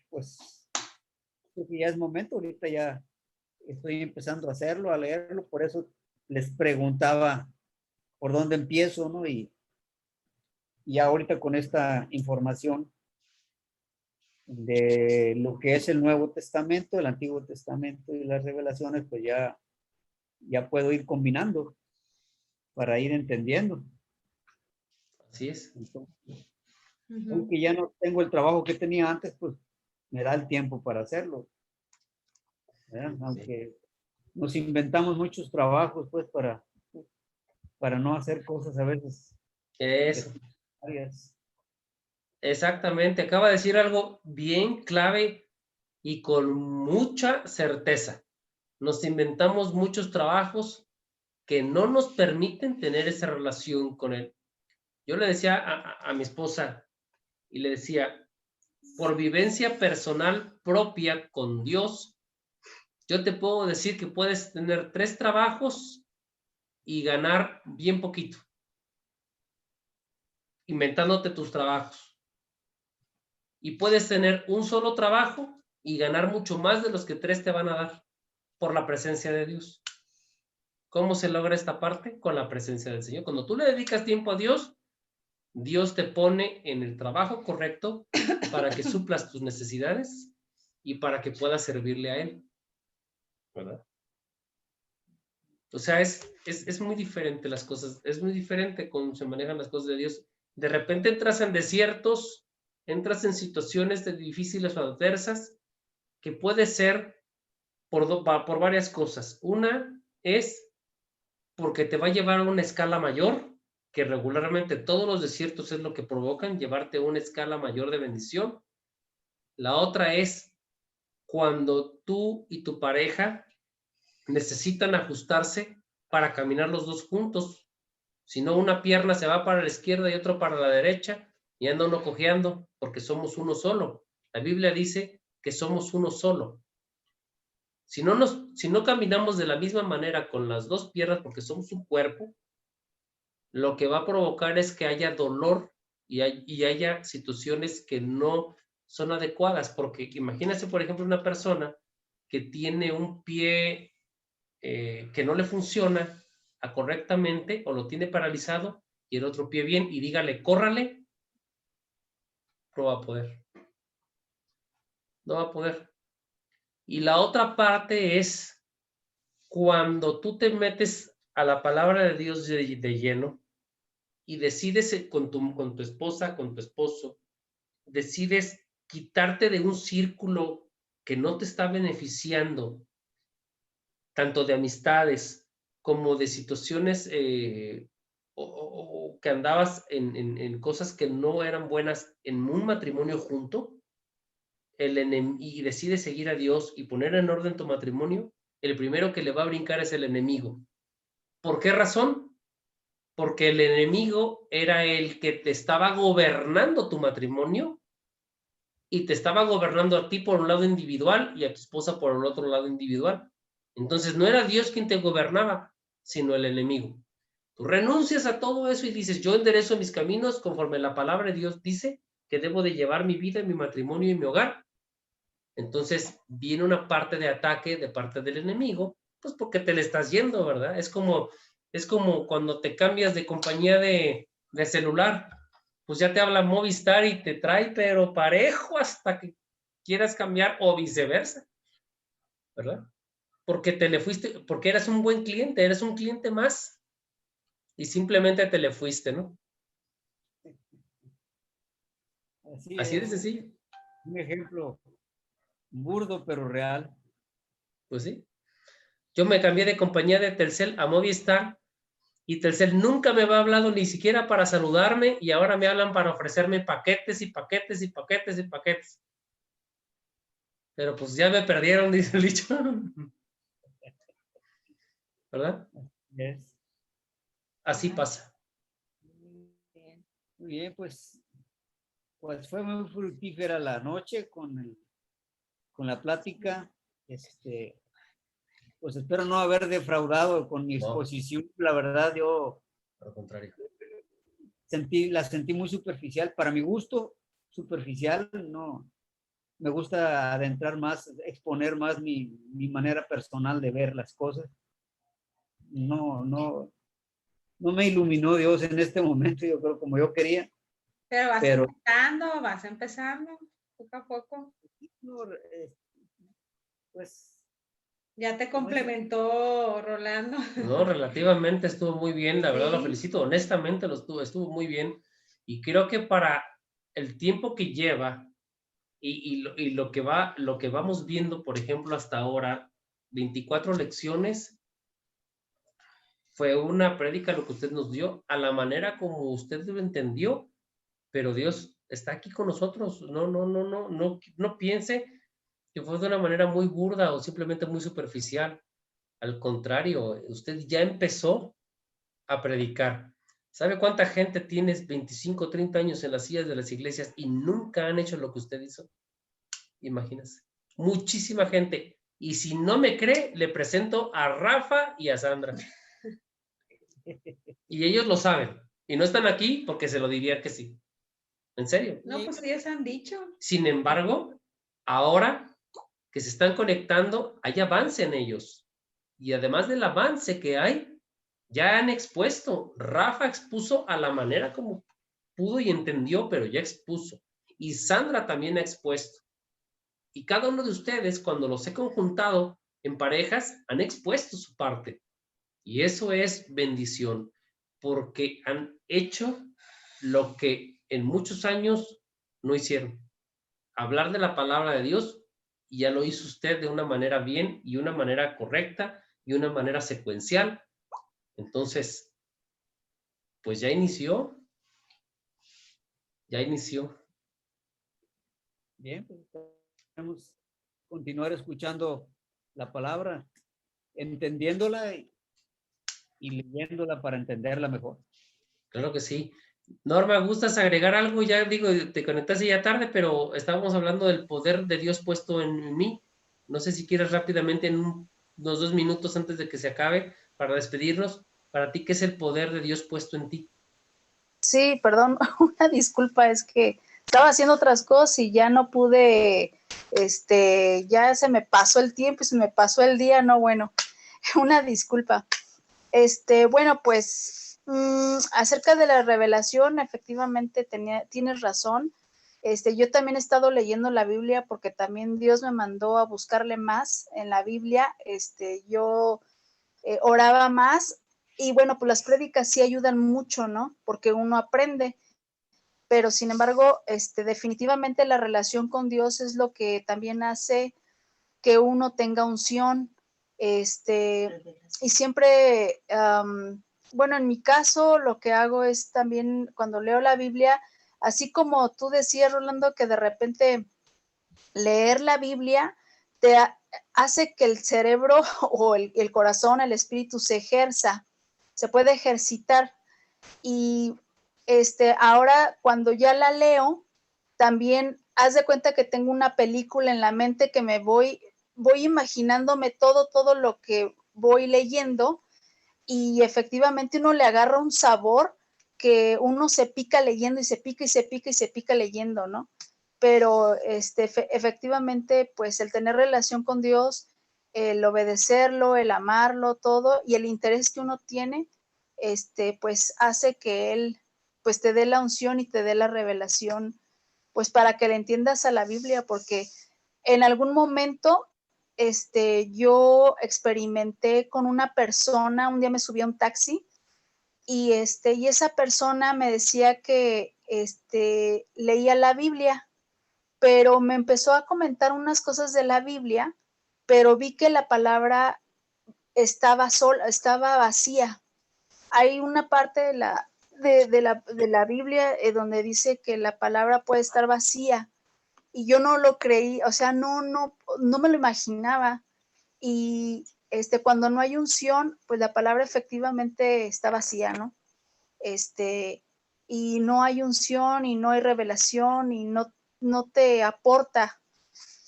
pues creo que ya es momento, ahorita ya estoy empezando a hacerlo, a leerlo, por eso les preguntaba por dónde empiezo, ¿no? Y ahorita con esta información de lo que es el Nuevo Testamento, el Antiguo Testamento y las revelaciones, pues ya puedo ir combinando para ir entendiendo. Así es. Ujú. Aunque ya no tengo el trabajo que tenía antes, pues me da el tiempo para hacerlo, ¿verdad? Aunque nos inventamos muchos trabajos, pues, para no hacer cosas a veces Eso. necesarias. Exactamente. Acaba de decir algo bien clave y con mucha certeza. Nos inventamos muchos trabajos que no nos permiten tener esa relación con Él. Yo le decía a mi esposa y le decía, por vivencia personal propia con Dios, yo te puedo decir que puedes tener 3 trabajos y ganar bien poquito, inventándote tus trabajos. Y puedes tener un solo trabajo y ganar mucho más de los que 3 te van a dar por la presencia de Dios. ¿Cómo se logra esta parte? Con la presencia del Señor. Cuando tú le dedicas tiempo a Dios, Dios te pone en el trabajo correcto para que suplas tus necesidades y para que puedas servirle a Él, ¿verdad? O sea, es muy diferente las cosas, es muy diferente cómo se manejan las cosas de Dios. De repente entras en desiertos, entras en situaciones difíciles o adversas, que puede ser por varias cosas. Una es porque te va a llevar a una escala mayor, que regularmente todos los desiertos es lo que provocan, llevarte a una escala mayor de bendición. La otra es cuando tú y tu pareja necesitan ajustarse para caminar los dos juntos. Si no, una pierna se va para la izquierda y otra para la derecha y anda uno cojeando porque somos uno solo. La Biblia dice que somos uno solo. Si no caminamos de la misma manera con las dos piernas porque somos un cuerpo, lo que va a provocar es que haya dolor y haya situaciones que no son adecuadas, porque imagínese, por ejemplo, una persona que tiene un pie que no le funciona correctamente o lo tiene paralizado y el otro pie bien y dígale, córrale, no va a poder. No va a poder. Y la otra parte es cuando tú te metes a la palabra de Dios de lleno y decides con tu esposa, con tu esposo, decides quitarte de un círculo que no te está beneficiando, tanto de amistades como de situaciones o que andabas en cosas que no eran buenas en un matrimonio junto, y decides seguir a Dios y poner en orden tu matrimonio, el primero que le va a brincar es el enemigo. ¿Por qué razón? Porque el enemigo era el que te estaba gobernando tu matrimonio y te estaba gobernando a ti por un lado individual y a tu esposa por el otro lado individual. Entonces no era Dios quien te gobernaba, sino el enemigo. Tú renuncias a todo eso y dices, yo enderezo mis caminos conforme la palabra de Dios dice que debo de llevar mi vida, mi matrimonio y mi hogar. Entonces viene una parte de ataque de parte del enemigo, pues porque te le estás yendo, ¿verdad? Es como cuando te cambias de compañía de celular, pues ya te habla Movistar y te trae, pero parejo hasta que quieras cambiar o viceversa, ¿verdad? Porque te le fuiste, porque eras un buen cliente, eres un cliente más y simplemente te le fuiste, ¿no? Así de sencillo. Un ejemplo burdo pero real. Pues sí. Yo me cambié de compañía de Telcel a Movistar y Telcel nunca me había hablado ni siquiera para saludarme y ahora me hablan para ofrecerme paquetes y paquetes y paquetes y paquetes. Pero pues ya me perdieron, dice el dicho. ¿Verdad? Yes. Así pasa. Muy bien, pues fue muy fructífera la noche con la plática. Pues espero no haber defraudado con mi exposición. La verdad, yo Al contrario. la sentí muy superficial. Para mi gusto, superficial, no. Me gusta adentrar más, exponer más mi manera personal de ver las cosas. No me iluminó Dios en este momento, yo creo, como yo quería. Pero vas empezando poco a poco. Pues Ya te complementó Rolando. No, relativamente estuvo muy bien, la verdad lo Sí. felicito, honestamente estuvo muy bien. Y creo que para el tiempo que lleva y lo que vamos viendo, por ejemplo, hasta ahora, 24 lecciones, fue una prédica lo que usted nos dio, a la manera como usted lo entendió, pero Dios está aquí con nosotros. No piense que fue de una manera muy burda o simplemente muy superficial. Al contrario, usted ya empezó a predicar. ¿Sabe cuánta gente tiene 25, 30 años en las sillas de las iglesias y nunca han hecho lo que usted hizo? Imagínese. Muchísima gente. Y si no me cree, le presento a Rafa y a Sandra. Y ellos lo saben. Y no están aquí porque se lo diría que sí. ¿En serio? No, pues ellos han dicho. Sin embargo, ahora que se están conectando, hay avance en ellos. Y además del avance que hay, ya han expuesto. Rafa expuso a la manera como pudo y entendió, pero ya expuso. Y Sandra también ha expuesto. Y cada uno de ustedes, cuando los he conjuntado en parejas, han expuesto su parte. Y eso es bendición, porque han hecho lo que en muchos años no hicieron. Hablar de la palabra de Dios, y ya lo hizo usted de una manera bien y una manera correcta y una manera secuencial. Entonces, pues ya inició. Ya inició. Bien, pues podemos continuar escuchando la palabra, entendiéndola y leyéndola para entenderla mejor. Claro que sí. Norma, ¿gustas agregar algo? Ya digo, te conectaste ya tarde, pero estábamos hablando del poder de Dios puesto en mí. No sé si quieres rápidamente en unos 2 minutos antes de que se acabe para despedirnos. Para ti, ¿qué es el poder de Dios puesto en ti? Sí, perdón, una disculpa, es que estaba haciendo otras cosas y ya no pude, ya se me pasó el tiempo, se me pasó el día, no, bueno, una disculpa. Bueno, pues acerca de la revelación, efectivamente tienes razón. Yo también he estado leyendo la Biblia porque también Dios me mandó a buscarle más en la Biblia. Yo oraba más y bueno, pues las prédicas sí ayudan mucho, ¿no? Porque uno aprende, pero sin embargo, definitivamente la relación con Dios es lo que también hace que uno tenga unción, y siempre, bueno, en mi caso lo que hago es también cuando leo la Biblia, así como tú decías, Rolando, que de repente leer la Biblia te hace que el cerebro o el corazón, el espíritu se ejerza, se puede ejercitar. Y ahora cuando ya la leo, también haz de cuenta que tengo una película en la mente que me voy imaginándome todo lo que voy leyendo y efectivamente uno le agarra un sabor que uno se pica leyendo y se pica y se pica y se pica leyendo, ¿no? Pero efectivamente, pues el tener relación con Dios, el obedecerlo, el amarlo, todo, y el interés que uno tiene, pues hace que Él, pues te dé la unción y te dé la revelación, pues para que le entiendas a la Biblia, porque en algún momento, yo experimenté con una persona, un día me subí a un taxi, y esa persona me decía que, leía la Biblia, pero me empezó a comentar unas cosas de la Biblia, pero vi que la palabra estaba vacía. Hay una parte de la Biblia donde dice que la palabra puede estar vacía y yo no lo creí, o sea, no me lo imaginaba. Y cuando no hay unción, pues la palabra efectivamente está vacía, ¿no? Y no hay unción y no hay revelación y no te aporta,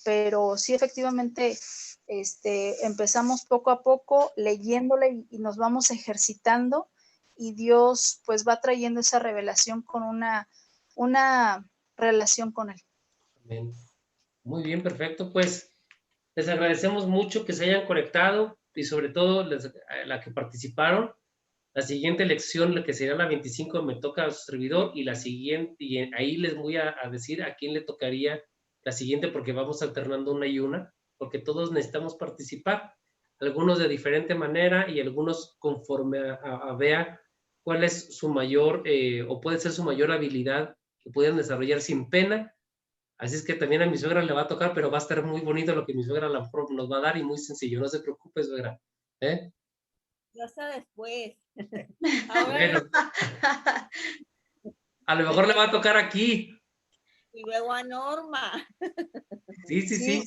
pero sí efectivamente empezamos poco a poco leyéndole y nos vamos ejercitando y Dios pues va trayendo esa revelación con una relación con Él. Amén. Muy bien, perfecto. Pues les agradecemos mucho que se hayan conectado y sobre todo la que participaron. La siguiente lección, la que será la 25, me toca a su servidor y la siguiente, y ahí les voy a decir a quién le tocaría la siguiente porque vamos alternando una y una, porque todos necesitamos participar, algunos de diferente manera y algunos conforme a vea cuál es su mayor, o puede ser su mayor habilidad que pueden desarrollar sin pena. Así es que también a mi suegra le va a tocar, pero va a estar muy bonito lo que mi suegra nos va a dar y muy sencillo. No se preocupe, suegra. ¿Eh? Ya está después. Ahora Bueno, a lo mejor le va a tocar aquí. y luego a Norma. Sí, sí, sí.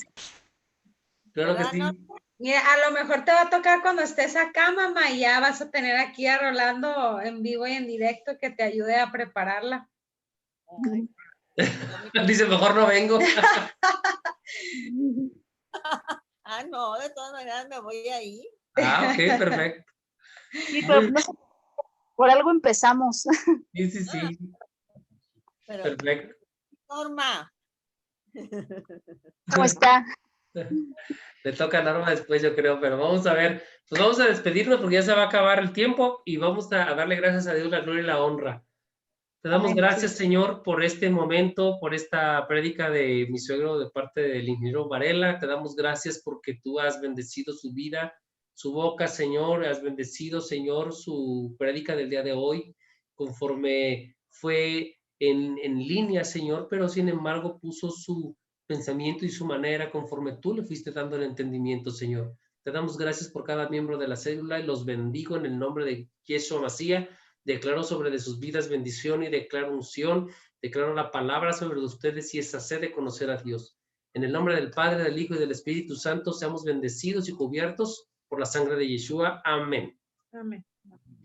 Claro que ¿Verdad, sí. Norma? Mira, a lo mejor te va a tocar cuando estés acá, mamá, y ya vas a tener aquí a Rolando en vivo y en directo que te ayude a prepararla. Ay, Dice, mejor no vengo. no, de todas maneras me voy a ir. Ah, ok, perfecto. Sí, pero no sé, por algo empezamos. Sí, sí, sí. Pero, Perfecto. Norma, ¿Cómo está? Le toca a Norma después, yo creo, pero vamos a ver. Pues vamos a despedirnos porque ya se va a acabar el tiempo y vamos a darle gracias a Dios la gloria y la honra. Te damos Amén. gracias, Señor, por este momento, por esta prédica de mi suegro de parte del ingeniero Varela. Te damos gracias porque tú has bendecido su vida, su boca, Señor. Has bendecido, Señor, su prédica del día de hoy, conforme fue en línea, Señor, pero sin embargo puso su pensamiento y su manera conforme tú le fuiste dando el entendimiento, Señor. Te damos gracias por cada miembro de la célula y los bendigo en el nombre de Yeshua Mashiach. Declaro sobre de sus vidas bendición y declaro unción, declaro la palabra sobre ustedes y esa sed de conocer a Dios. En el nombre del Padre, del Hijo y del Espíritu Santo, seamos bendecidos y cubiertos por la sangre de Yeshua. Amén. Amén.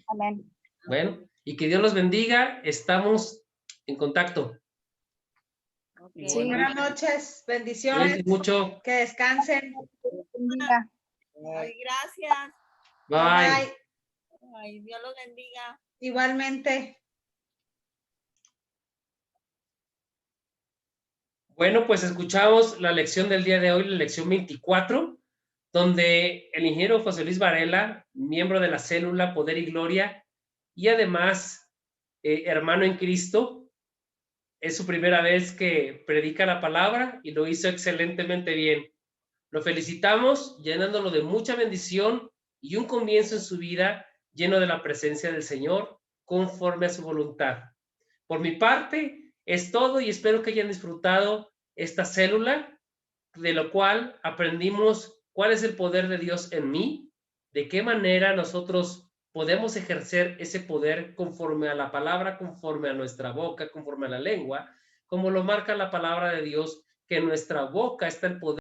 Amén. Bueno, y que Dios los bendiga. Estamos en contacto. okay. Sí. Buenas noches, bendiciones, Cuídense mucho. que descansen. Bendiga. Ay, gracias. Bye. Ay, Dios los bendiga. Igualmente. Bueno, pues escuchamos la lección del día de hoy, la lección 24, donde el ingeniero José Luis Varela, miembro de la célula Poder y Gloria, y además hermano en Cristo, es su primera vez que predica la palabra y lo hizo excelentemente bien. Lo felicitamos, llenándolo de mucha bendición y un comienzo en su vida lleno de la presencia del Señor, conforme a su voluntad. Por mi parte, es todo y espero que hayan disfrutado esta célula, de lo cual aprendimos cuál es el poder de Dios en mí, de qué manera nosotros podemos ejercer ese poder conforme a la palabra, conforme a nuestra boca, conforme a la lengua, como lo marca la palabra de Dios, que en nuestra boca está el poder